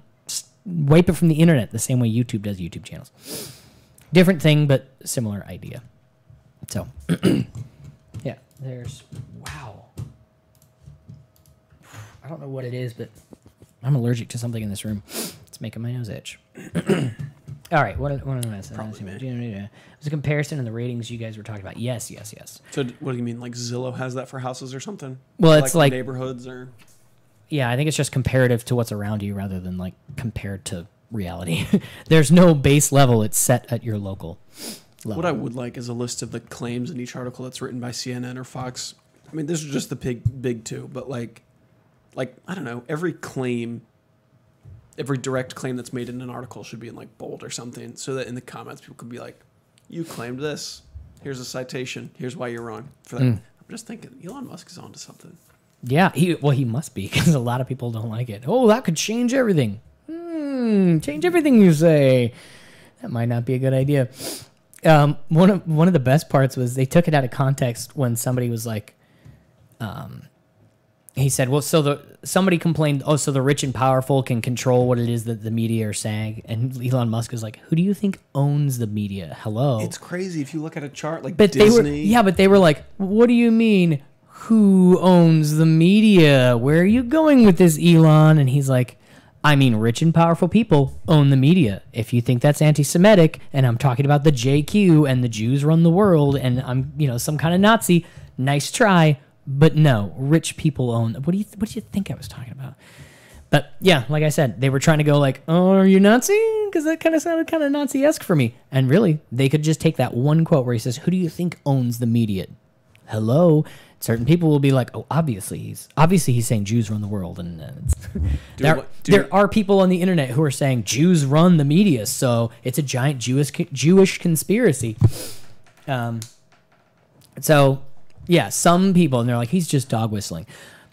wipe it from the internet the same way YouTube does YouTube channels. Different thing, but similar idea. So, yeah, there's, wow. I don't know what it is, but I'm allergic to something in this room. It's making my nose itch. All right, what am I saying? Probably me. It was a comparison in the ratings you guys were talking about. Yes. So what do you mean? Like Zillow has that for houses or something? Well, it's like neighborhoods or. Yeah, I think it's just comparative to what's around you rather than like compared to reality. There's no base level. It's set at your local level. What I would like is a list of the claims in each article that's written by CNN or Fox. I mean, this is just the big two, but like I don't know, every direct claim that's made in an article should be in like bold or something, so that in the comments people could be like, "You claimed this. Here's a citation. Here's why you're wrong." For that, I'm just thinking Elon Musk is onto something. Yeah, he must be, because a lot of people don't like it. Oh, that could change everything. Change everything you say. That might not be a good idea. One of the best parts was they took it out of context when somebody was like, he said, well, somebody complained, oh, so the rich and powerful can control what it is that the media are saying. And Elon Musk is like, who do you think owns the media? Hello. It's crazy if you look at a chart like but Disney. But they were like, what do you mean? Who owns the media? Where are you going with this, Elon? And he's like, I mean, rich and powerful people own the media. If you think that's anti-Semitic, and I'm talking about the JQ and the Jews run the world, and I'm, you know, some kind of Nazi, nice try. But no, rich people own. What do you think I was talking about? But yeah, like I said, they were trying to go like, oh, are you Nazi? Because that kind of sounded kind of Nazi-esque for me. And really, they could just take that one quote where he says, who do you think owns the media? Hello? Certain people will be like, oh, obviously he's saying Jews run the world. And there are people on the internet who are saying Jews run the media, so it's a giant Jewish conspiracy. So... yeah, some people, and they're like, he's just dog whistling.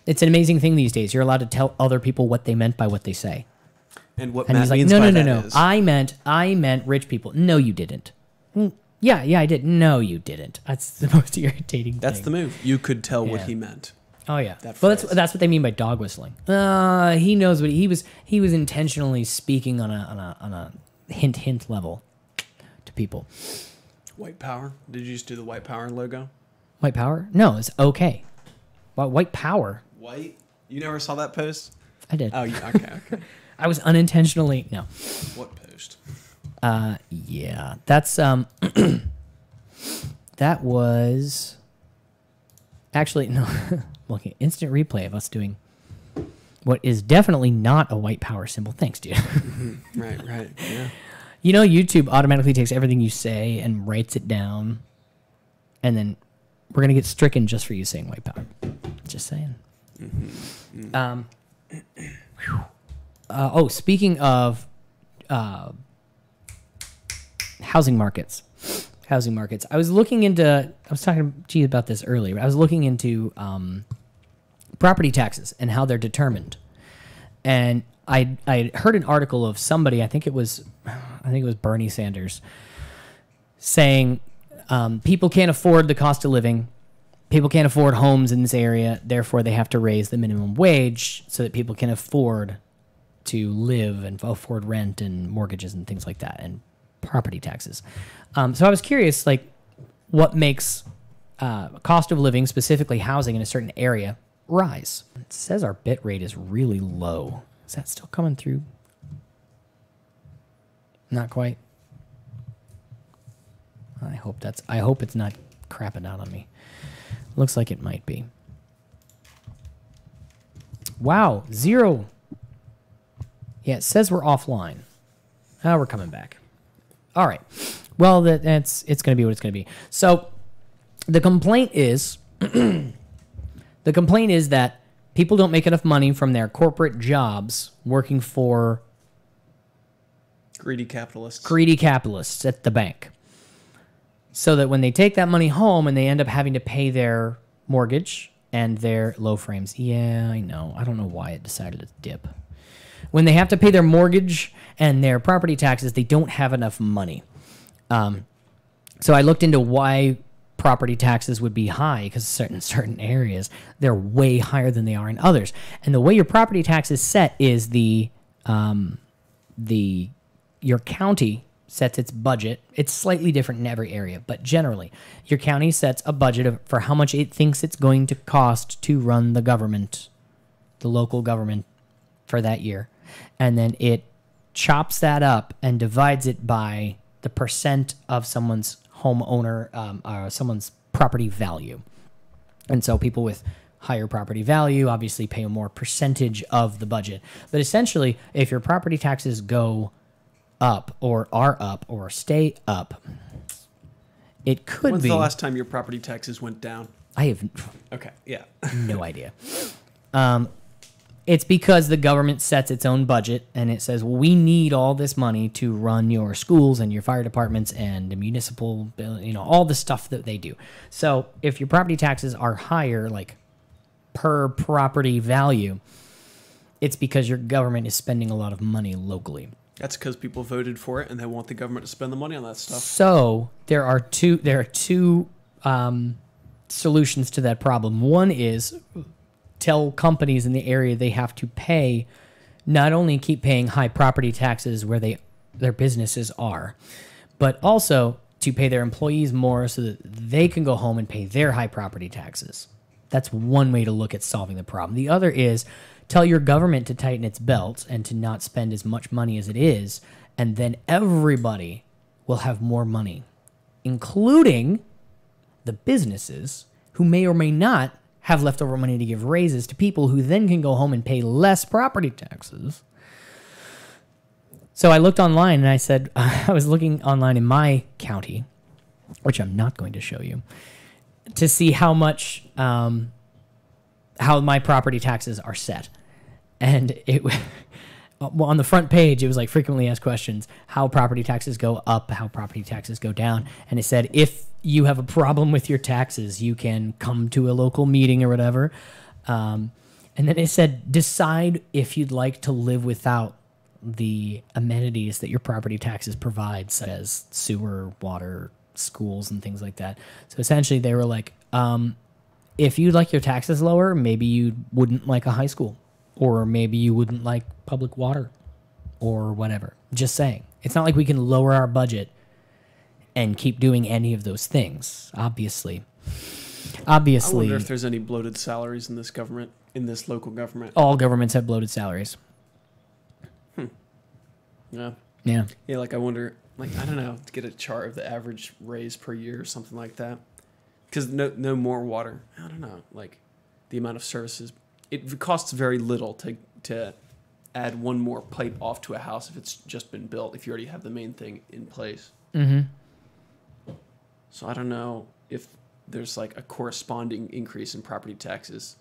It's an amazing thing these days. You're allowed to tell other people what they meant by what they say. And what and Matt he's like, means no, by no, that no, is... I meant rich people. No, you didn't. Yeah, I did. No, you didn't. That's the most irritating thing. That's the move. You could tell what he meant. Oh yeah. Well, that's what they mean by dog whistling. He knows what he was intentionally speaking on a hint level to people. White power? Did you just do the white power logo? White power? No, it's okay. White power. White? You never saw that post? I did. Oh, yeah. Okay. I was unintentionally no. What post? Yeah, that's that was actually no. Looking instant replay of us doing what is definitely not a white power symbol. Thanks, dude. Right. Yeah. You know, YouTube automatically takes everything you say and writes it down, and then we're gonna get stricken just for you saying white power. Just saying. Speaking of housing markets. I was talking to you about this earlier. I was looking into property taxes and how they're determined. And I heard an article of somebody, I think it was Bernie Sanders, saying people can't afford the cost of living. People can't afford homes in this area. Therefore, they have to raise the minimum wage so that people can afford to live and afford rent and mortgages and things like that, and property taxes. So I was curious, like, what makes cost of living, specifically housing in a certain area, rise? It says our bit rate is really low. Is that still coming through? Not quite. I hope it's not crapping out on me. Looks like it might be. Wow, 0. Yeah, it says we're offline. Oh, we're coming back. All right. Well, it's going to be what it's going to be. So The complaint is that people don't make enough money from their corporate jobs working for Greedy capitalists. At the bank. So that when they take that money home and they end up having to pay their mortgage and their low frames. Yeah, I know. I don't know why it decided to dip. When they have to pay their mortgage and their property taxes, they don't have enough money. So I looked into why property taxes would be high, because certain areas they're way higher than they are in others. And the way your property tax is set is your county sets its budget. It's slightly different in every area, but generally your county sets a budget for how much it thinks it's going to cost to run the government, the local government, for that year. And then it chops that up and divides it by the percent of someone's homeowner, someone's property value. And so people with higher property value obviously pay a more percentage of the budget. But essentially, if your property taxes go up or are up or stay up, it could When's be... the last time your property taxes went down? I have Okay, yeah. no idea. It's because the government sets its own budget and it says, well, we need all this money to run your schools and your fire departments and the municipal, all the stuff that they do. So if your property taxes are higher, like per property value, it's because your government is spending a lot of money locally. That's because people voted for it and they want the government to spend the money on that stuff. So there are two solutions to that problem. One is tell companies in the area they have to pay, not only keep paying high property taxes where their businesses are, but also to pay their employees more so that they can go home and pay their high property taxes. That's one way to look at solving the problem. The other is tell your government to tighten its belt and to not spend as much money as it is, and then everybody will have more money, including the businesses who may or may not have leftover money to give raises to people who then can go home and pay less property taxes. So I looked online and I said, I was looking online in my county, which I'm not going to show you, to see how much, how my property taxes are set. And well, on the front page, it was like frequently asked questions, how property taxes go up, how property taxes go down. And it said, if you have a problem with your taxes, you can come to a local meeting or whatever. And then it said, decide if you'd like to live without the amenities that your property taxes provide, such as sewer, water, schools, and things like that. So essentially they were like, if you'd like your taxes lower, maybe you wouldn't like a high school, or maybe you wouldn't like public water or whatever. Just saying. It's not like we can lower our budget and keep doing any of those things, obviously. I wonder if there's any bloated salaries in this government, in this local government. All governments have bloated salaries. Yeah. Yeah. Yeah, like I wonder, like, I don't know, to get a chart of the average raise per year or something like that. Because no more water. I don't know, like the amount of services. It costs very little to add one more pipe off to a house if it's just been built, if you already have the main thing in place. Mm-hmm. So I don't know if there's like a corresponding increase in property taxes,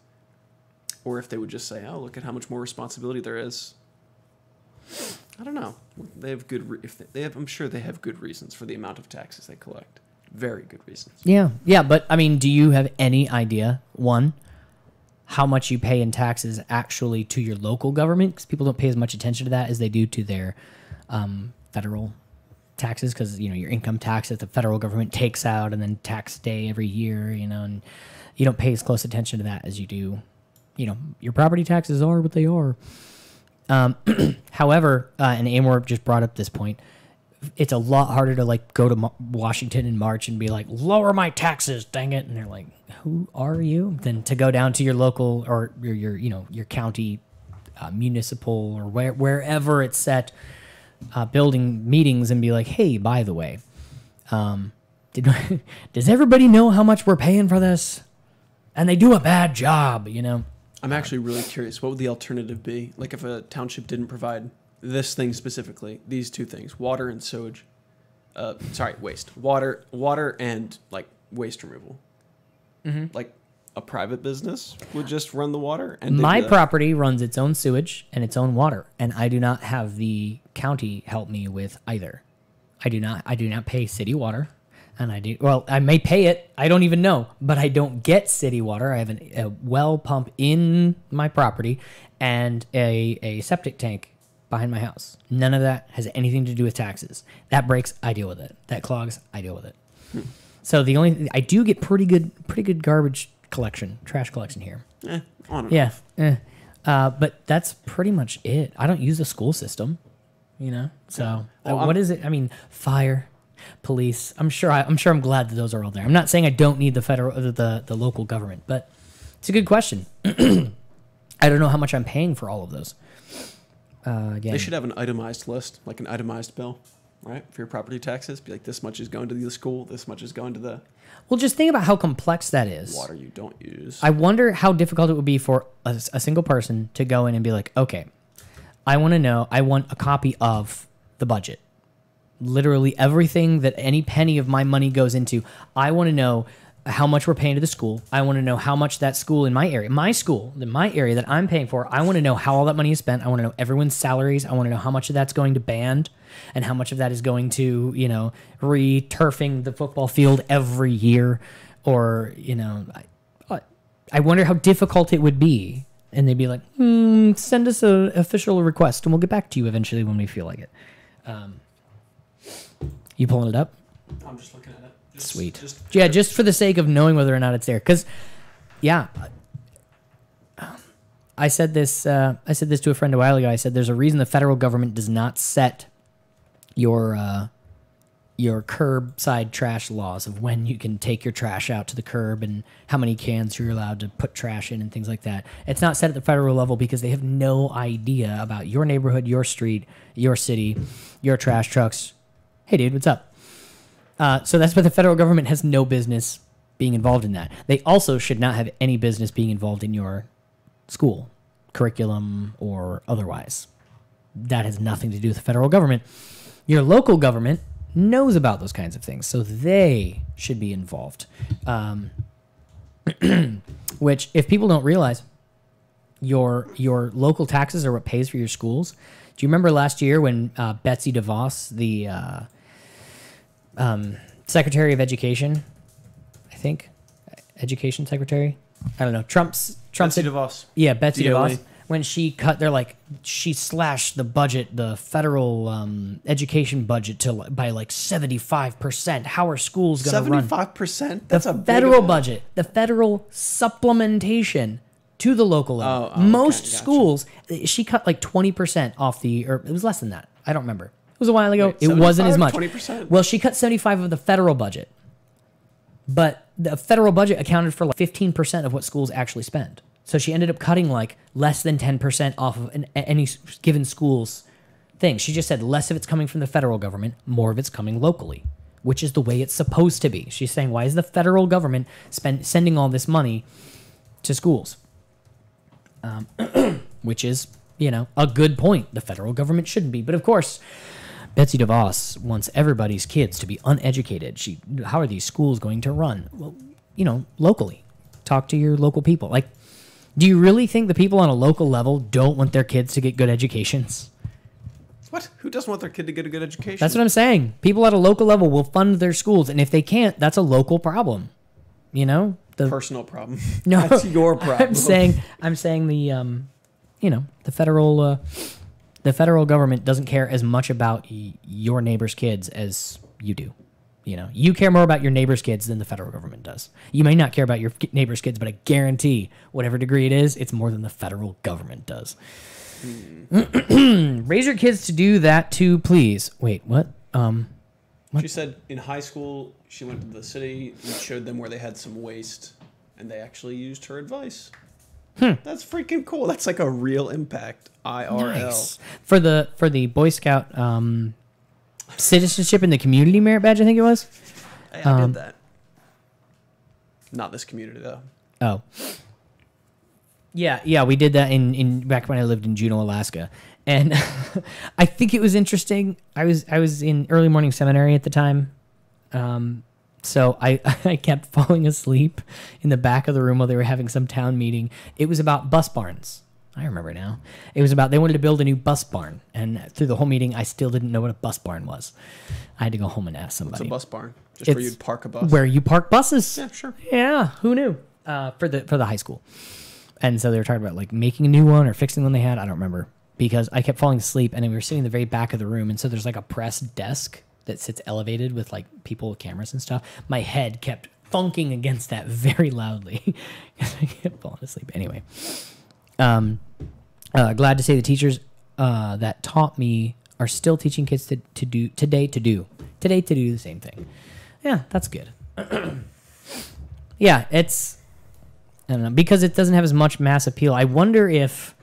or if they would just say, oh, look at how much more responsibility there is. I don't know. They have I'm sure they have good reasons for the amount of taxes they collect. Very good reasons. Yeah, but I mean, do you have any idea, one, how much you pay in taxes actually to your local government? Because people don't pay as much attention to that as they do to their federal taxes, because your income tax that the federal government takes out, and then tax day every year, and you don't pay as close attention to that as you do. Your property taxes are what they are. However, and Amor just brought up this point, it's a lot harder to go to Washington in March and be like, lower my taxes, dang it. And they're like, who are you? Than to go down to your local or your county, municipal, or wherever it's set, building meetings and be like, hey, by the way, does everybody know how much we're paying for this? And they do a bad job, I'm actually really curious. What would the alternative be? Like if a township didn't provide this thing specifically, these two things, water and sewage. Waste. Water and waste removal. like a private business would just run the water. And My property runs its own sewage and its own water, and I do not have the county help me with either. I do not pay city water, and I may pay it. I don't even know, but I don't get city water. I have a well pump in my property and a septic tank behind my house. None of that has anything to do with taxes. That breaks, I deal with it. That clogs, I deal with it. So the only I do get pretty good garbage collection, trash collection here. On and Yeah. But that's pretty much it. I don't use the school system, you know. So what is it? I mean, fire, police. I'm sure I'm glad that those are all there. I'm not saying I don't need the local government, but it's a good question. I don't know how much I'm paying for all of those. Again, They should have an itemized list, like an itemized bill, right? For your property taxes. Be like, this much is going to the school, this much is going to the well, just think about how complex that is. water you don't use. I wonder how difficult it would be for a single person to go in and be like, okay, I want a copy of the budget. Literally everything that any penny of my money goes into. I want to know how much we're paying to the school. I want to know how much that school in my area, that I'm paying for, I want to know how all that money is spent. I want to know everyone's salaries. I want to know how much of that's going to band and how much of that is going to, re-turfing the football field every year. Or, I wonder how difficult it would be. And they'd be like, send us an official request and we'll get back to you eventually when we feel like it. You pulling it up? I'm just looking at it. Sweet. Just for the sake of knowing whether or not it's there. Because, I said this to a friend a while ago. I said there's a reason the federal government does not set your curbside trash laws of when you can take your trash out to the curb and how many cans you're allowed to put trash in and things like that. It's not set at the federal level because they have no idea about your neighborhood, your street, your city, your trash trucks. Hey, dude, what's up? So that's why the federal government has no business being involved in that. They also should not have any business being involved in your school, curriculum, or otherwise. That has nothing to do with the federal government. Your local government knows about those kinds of things, so they should be involved. Which, if people don't realize, your local taxes are what pays for your schools. Do you remember last year when Betsy DeVos, the Secretary of Education, I think, Education Secretary, I don't know, Trump's Betsy DeVos. Yeah, Betsy DOE. DeVos. When she she slashed the budget, the federal education budget by like 75%. How are schools going to run? 75%? That's a big federal amount. budget, the federal supplementation to the local level. Oh, Most okay, gotcha. schools, she cut like 20% off or it was less than that. I don't remember. It was a while ago. Wait, it wasn't as much. 20%? Well, she cut 75 of the federal budget, but the federal budget accounted for like 15% of what schools actually spend. So she ended up cutting like less than 10% off of any given school's thing. She just said less of it's coming from the federal government, more of it's coming locally, which is the way it's supposed to be. She's saying, why is the federal government sending all this money to schools? Which is, a good point. The federal government shouldn't be. But of course, Betsy DeVos wants everybody's kids to be uneducated. How are these schools going to run? Well, locally. Talk to your local people. Like, do you really think the people on a local level don't want their kids to get good educations? What? Who doesn't want their kid to get a good education? That's what I'm saying. People at a local level will fund their schools, and if they can't, that's a local problem. The personal problem. No, That's your problem. I'm saying the federal government doesn't care as much about your neighbor's kids as you do. You care more about your neighbor's kids than the federal government does. You may not care about your neighbor's kids, but I guarantee, whatever degree it is, it's more than the federal government does. Raise your kids to do that too, please. Wait, what? She said in high school, she went to the city and showed them where they had some waste, and they actually used her advice. That's freaking cool. That's like a real impact. IRL. Nice. For the Boy Scout citizenship in the community merit badge, I think it was. Hey, I did that. Not this community though. Oh. Yeah, we did that in back when I lived in Juneau, Alaska. And I think it was interesting. I was in early morning seminary at the time. So I kept falling asleep in the back of the room while they were having some town meeting. It was about bus barns. I remember now. It was about they wanted to build a new bus barn. And through the whole meeting, I still didn't know what a bus barn was. I had to go home and ask somebody. It's a bus barn. Just where you'd park a bus. Where you park buses. Yeah, sure. Yeah, who knew? For the high school. And so they were talking about like making a new one or fixing the one they had. I don't remember. Because I kept falling asleep and then we were sitting in the very back of the room. And so there's like a press desk that sits elevated with like people with cameras and stuff. My head kept thunking against that very loudly because I kept falling asleep. Anyway, glad to say the teachers that taught me are still teaching kids to do the same thing. Yeah, that's good. Yeah, it's I don't know because it doesn't have as much mass appeal. I wonder if.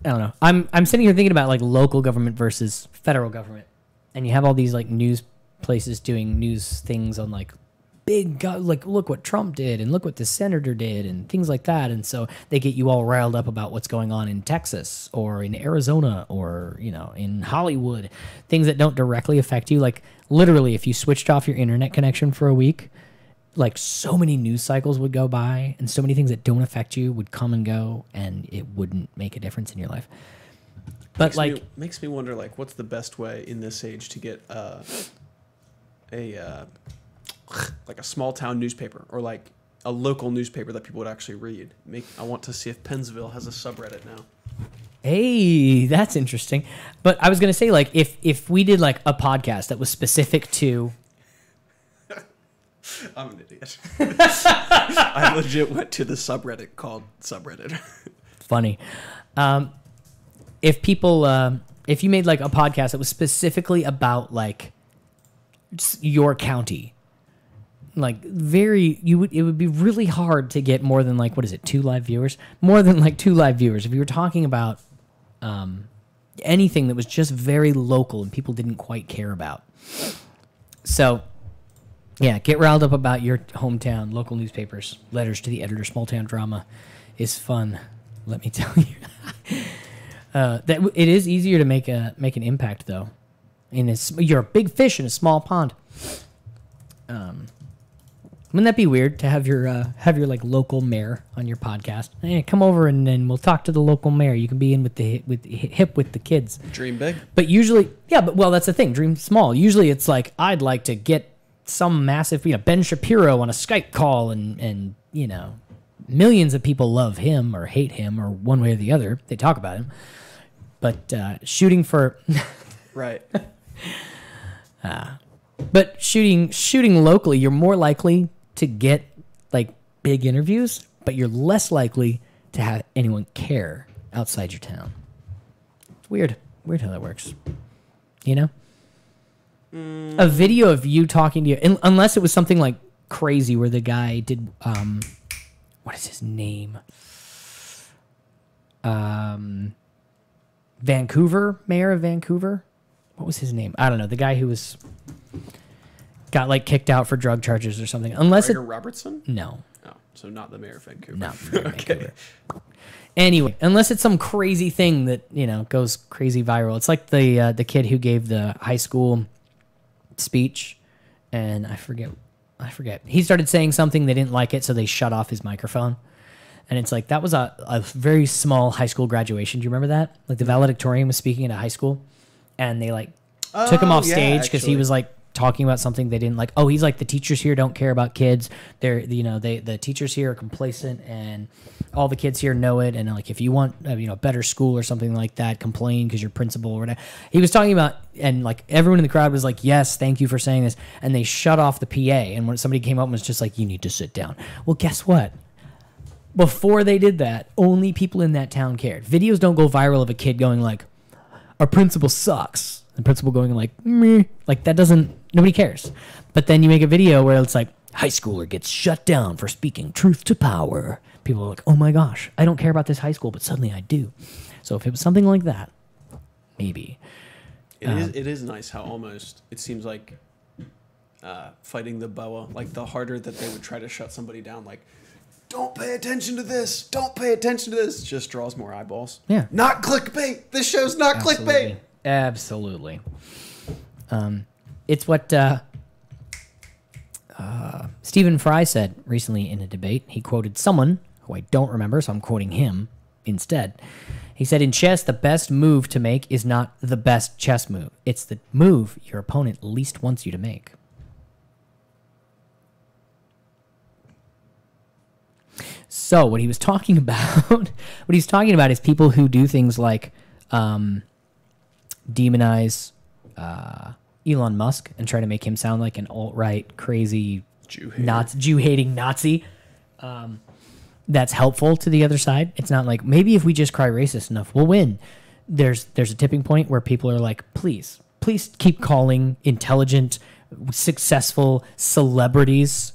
I don't know. I'm sitting here thinking about like local government versus federal government, and you have all these like news places doing news things on like like look what Trump did and look what the senator did and things like that, and so they get you all riled up about what's going on in Texas or in Arizona or in Hollywood, things that don't directly affect you. Like literally, if you switched off your internet connection for a week, like so many news cycles would go by and so many things that don't affect you would come and go and it wouldn't make a difference in your life. But makes me wonder like what's the best way in this age to get like a small town newspaper or like a local newspaper that people would actually read. I want to see if Pennsville has a subreddit now. Hey, that's interesting. But I was going to say like if we did like a podcast that was specific to I'm an idiot. I legit went to the subreddit called subreddit. Funny. If you made like a podcast that was specifically about like your county, like it would be really hard to get more than like, what is it? 2 live viewers? More than like 2 live viewers. If you were talking about, anything that was just very local and people didn't quite care about. So, yeah, get riled up about your hometown, local newspapers, letters to the editor, small town drama is fun. Let me tell you. That it is easier to make an impact though. You're a big fish in a small pond. Wouldn't that be weird to have your like local mayor on your podcast? Hey, come over and then we'll talk to the local mayor. You can be in with the hip with the kids. Dream big. But usually, that's the thing. Dream small. Usually, it's like I'd like to get some massive, Ben Shapiro on a Skype call, and millions of people love him or hate him or one way or the other. They talk about him. But shooting for right. But shooting locally, you're more likely to get like big interviews, but you're less likely to have anyone care outside your town. It's weird how that works. A video of you talking to you, unless it was something like crazy where the guy did, what is his name? Vancouver, mayor of Vancouver. What was his name? I don't know. The guy who got like kicked out for drug charges or something. Unless Gregor Robertson? No. Oh, so not the mayor of Vancouver. No. Okay. Anyway, unless it's some crazy thing that goes crazy viral. It's like the kid who gave the high school speech, and I forget. He started saying something, they didn't like it, so they shut off his microphone. And it's like that was a very small high school graduation. Do you remember that? Like the valedictorian was speaking at a high school, and they like took him off stage because he was like talking about something they didn't like. Oh, he's like, the teachers here don't care about kids. The teachers here are complacent, and all the kids here know it. And like, if you want a better school or something like that, complain because your principal or whatever. He was talking about, and like everyone in the crowd was like, yes, thank you for saying this. And they shut off the PA. And when somebody came up and was just like, you need to sit down. Well, guess what? Before they did that, only people in that town cared. Videos don't go viral of a kid going like, our principal sucks. The principal going like, meh. Like that nobody cares. But then you make a video where it's like, high schooler gets shut down for speaking truth to power. People are like, oh my gosh, I don't care about this high school, but suddenly I do. So if it was something like that, maybe. It is nice how almost it seems like fighting the boa, like the harder that they would try to shut somebody down, like, don't pay attention to this. Don't pay attention to this. Just draws more eyeballs. Yeah. Not clickbait. This show's not clickbait. Absolutely. It's what Stephen Fry said recently in a debate. He quoted someone who I don't remember, so I'm quoting him instead. He said, in chess, the best move to make is not the best chess move. It's the move your opponent least wants you to make. So what he was talking about, is people who do things like demonize Elon Musk and try to make him sound like an alt-right, crazy, Jew-hating Nazi. That's helpful to the other side. It's not like, maybe if we just cry racist enough, we'll win. There's a tipping point where people are like, please keep calling intelligent, successful celebrities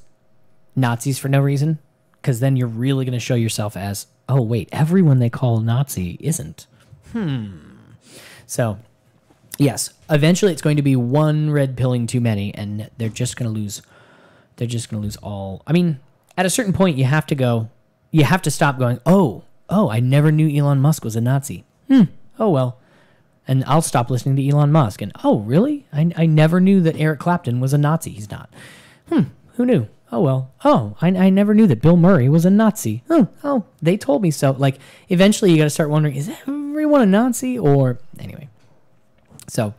Nazis for no reason, because then you're really going to show yourself as, oh, wait, everyone they call Nazi isn't. So, yes, eventually it's going to be one red pilling too many, and they're just going to lose. They're just going to lose all. I mean, at a certain point, you have to stop going, oh, I never knew Elon Musk was a Nazi. Oh, well. And I'll stop listening to Elon Musk. And, oh, really? I never knew that Eric Clapton was a Nazi. He's not. Who knew? Oh, well. Oh, I never knew that Bill Murray was a Nazi. Oh, they told me so. Like, eventually you got to start wondering, is everyone a Nazi? Or, anyway. So,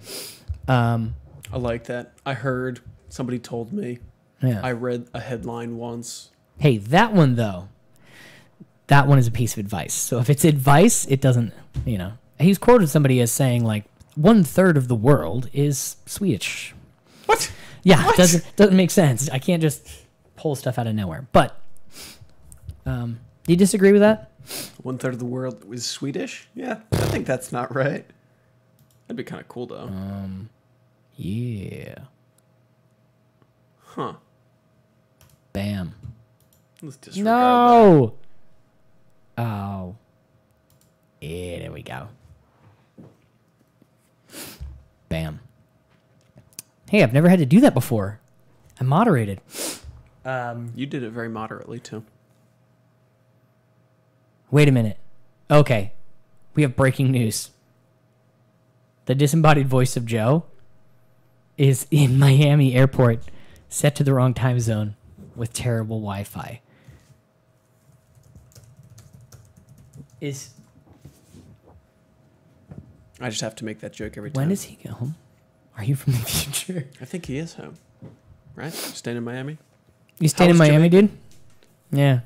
I like that. I heard, somebody told me. Yeah. I read a headline once. Hey, that one, though. That one is a piece of advice. So if it's advice, it doesn't, He's quoted somebody as saying, like, 1/3 of the world is Swedish. What? Yeah, what? It doesn't make sense. I can't just pull stuff out of nowhere. But, do you disagree with that? 1/3 of the world is Swedish? Yeah, I think that's not right. That'd be kind of cool, though. Yeah. Huh. Bam. Let's disregard No! Oh. Yeah, there we go. Bam. Hey, I've never had to do that before. I moderated. You did it very moderately, too. Wait a minute. Okay. We have breaking news. The disembodied voice of Joe is in Miami airport, set to the wrong time zone with terrible Wi-Fi. I just have to make that joke every time. When does he go home? Are you from the future? I think he is home. Right? Staying in Miami? You staying in How's Miami, Jamaica? dude? Yeah.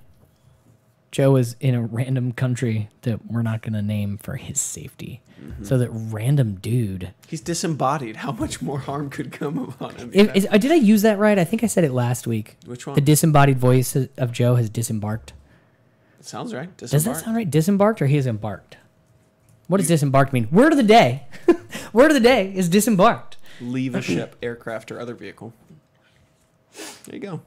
Joe is in a random country that we're not going to name for his safety. So that random dude. He's disembodied. How much more harm could come upon him? Did I use that right? I think I said it last week. Which one? The disembodied voice of Joe has disembarked. It sounds right. Does that sound right? Disembarked or he has embarked? What does disembarked mean? Word of the day. Word of the day is disembarked. Leave a ship, aircraft, or other vehicle. There you go.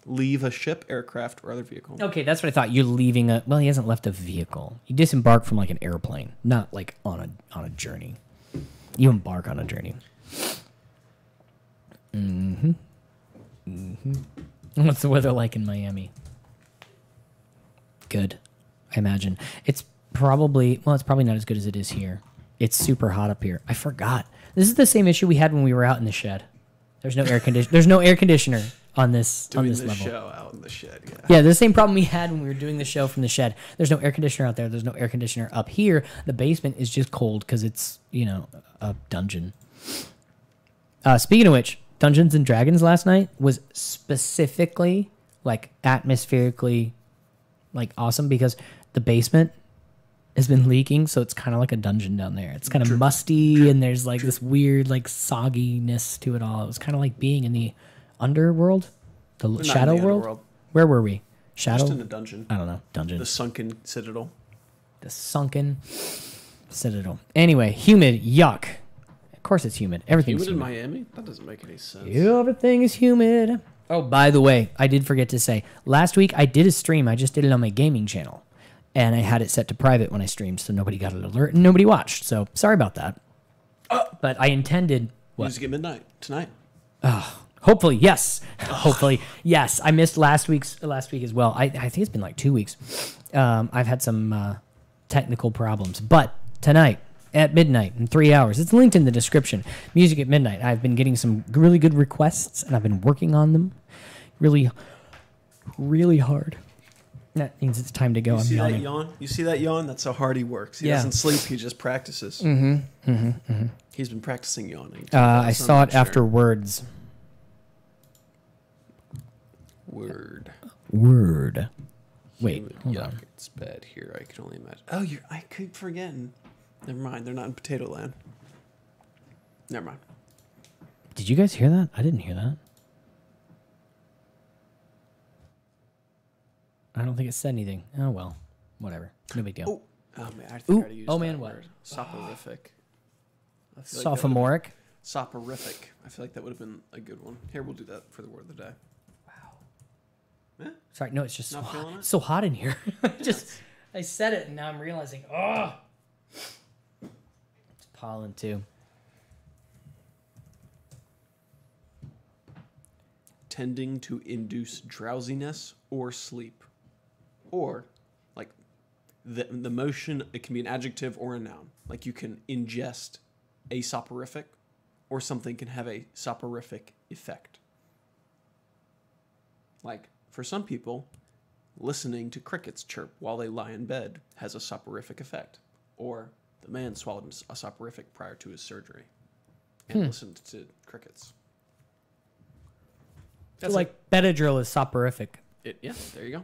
Leave a ship, aircraft, or other vehicle. Okay, that's what I thought. You're leaving a... Well, he hasn't left a vehicle. You disembark from like an airplane, not like on a journey. You embark on a journey. What's the weather like in Miami? Good, I imagine. It's probably not as good as it is here. It's super hot up here. I forgot. This is the same issue we had when we were out in the shed. There's no air conditioner on this level. Show out in the shed. Yeah, the same problem we had when we were doing the show from the shed. There's no air conditioner out there. There's no air conditioner up here. The basement is just cold because it's a dungeon. Speaking of which, Dungeons and Dragons last night was specifically like atmospherically like awesome because the basement has been leaking, so it's kind of like a dungeon down there. It's kind of musty, and there's like this weird like sogginess to it all. It was kind of like being in the underworld, the shadow world. Where were we? Shadow? Just in a dungeon. I don't know. Dungeon. The sunken citadel. The sunken citadel. Anyway, humid. Yuck. Of course it's humid. Everything's humid. humid In Miami? That doesn't make any sense. Everything is humid. Oh, by the way, I did forget to say, last week I did a stream. I just did it on my gaming channel. And I had it set to private when I streamed, so nobody got an alert and nobody watched. So sorry about that. But I intended... What? Music at midnight tonight. Hopefully, yes. Hopefully, yes. I missed last week as well. I think it's been like 2 weeks. I've had some technical problems. But tonight, at midnight in 3 hours. It's linked in the description. Music at Midnight. I've been getting some really good requests, and I've been working on them really, really hard. That means it's time to go. You I'm see yawning. that yawn? You see that yawn? That's how hard he works. He Yeah. doesn't sleep. He just practices. He's been practicing yawning. I saw it after words. Word. Wait, hold Yuck, on. it's bad here. I can only imagine. Oh, I keep forgetting. Never mind. They're not in Potato Land. Never mind. Did you guys hear that? I didn't hear that. I don't think it said anything. Oh, well. Whatever. No big deal. Oh man, I think Ooh. I already used Oh, that man, what? word. Soporific. I feel like that would've Sophomoric? been- Soporific. I feel like that would have been a good one. Here, we'll do that for the word of the day. Sorry, no, it's just so Not hot. feeling it? It's so hot in here. I said it, and now I'm realizing, it's pollen, too. Tending to induce drowsiness or sleep. Or, like, the motion, it can be an adjective or a noun. Like, you can ingest a soporific, or something can have a soporific effect. Like, for some people, listening to crickets chirp while they lie in bed has a soporific effect. Or the man swallowed a soporific prior to his surgery and listened to crickets. So like Benadryl is soporific. Yeah, there you go.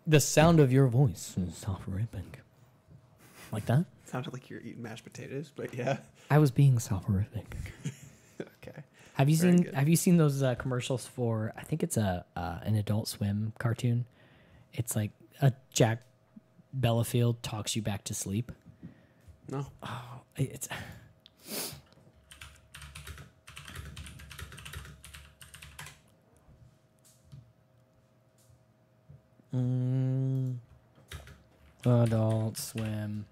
The sound of your voice is soporific. Like that? Sounded like you're eating mashed potatoes, but yeah. I was being soporific. Okay. Have you Very seen good. Have you seen those commercials for? I think it's an Adult Swim cartoon. It's like a Jack Bellafield talks you back to sleep. No. Oh, it's. Adult Swim.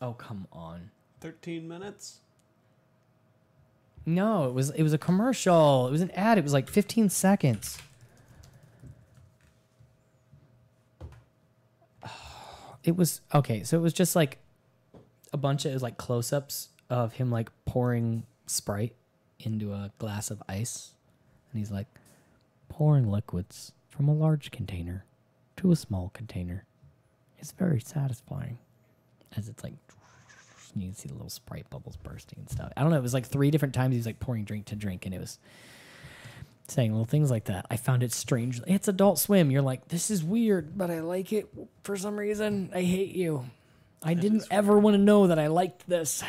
Oh, come on. 13 minutes? No, it was a commercial. It was an ad. It was like 15 seconds. It was okay, so it was just like a bunch of, it was like close-ups of him like pouring Sprite into a glass of ice. And he's like pouring liquids from a large container to a small container. It's very satisfying. As it's like, you can see the little Sprite bubbles bursting and stuff. I don't know. It was like 3 different times he was like pouring drink to drink, and it was saying little things like that. I found it strange. It's Adult Swim. You're like, this is weird, but I like it for some reason. I hate you. I didn't ever want to know that I liked this.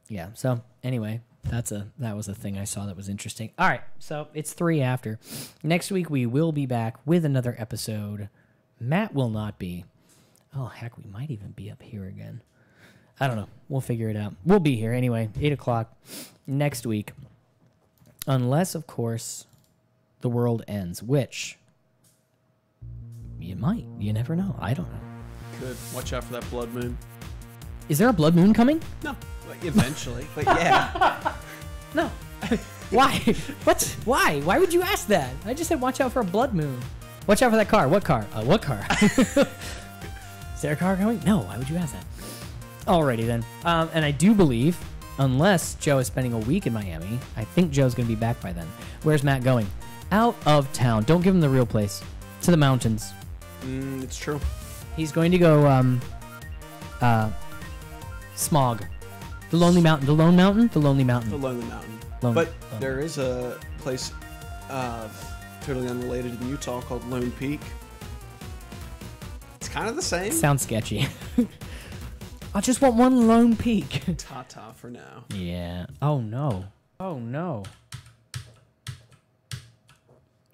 Yeah. So anyway, that was a thing I saw that was interesting. All right. So it's 3 after. Next week we will be back with another episode. Matt will not be. Oh, heck, we might even be up here again. I don't know. We'll figure it out. We'll be here anyway, 8 o'clock next week. Unless, of course, the world ends, which you might. You never know. I don't know. Good. Watch out for that blood moon. Is there a blood moon coming? No. Like, eventually. But yeah. No. Why? What? Why? Why would you ask that? I just said watch out for a blood moon. Watch out for that car. What car? What car? Is there a car coming? No. Why would you ask that? Alrighty then. And I do believe, unless Joe is spending a week in Miami, I think Joe's going to be back by then. Where's Matt going? Out of town. Don't give him the real place. To the mountains. It's true. He's going to go, Smog. The Lonely Mountain. The Lone Mountain? The Lonely Mountain. The Lonely Mountain. Lonely- But there is a place totally unrelated in Utah called Lone Peak. It's kind of the same. Sounds sketchy. I just want one lone peak. Ta-ta for now. Yeah. Oh, no. Oh, no.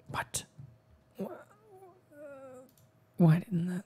What? Why didn't that...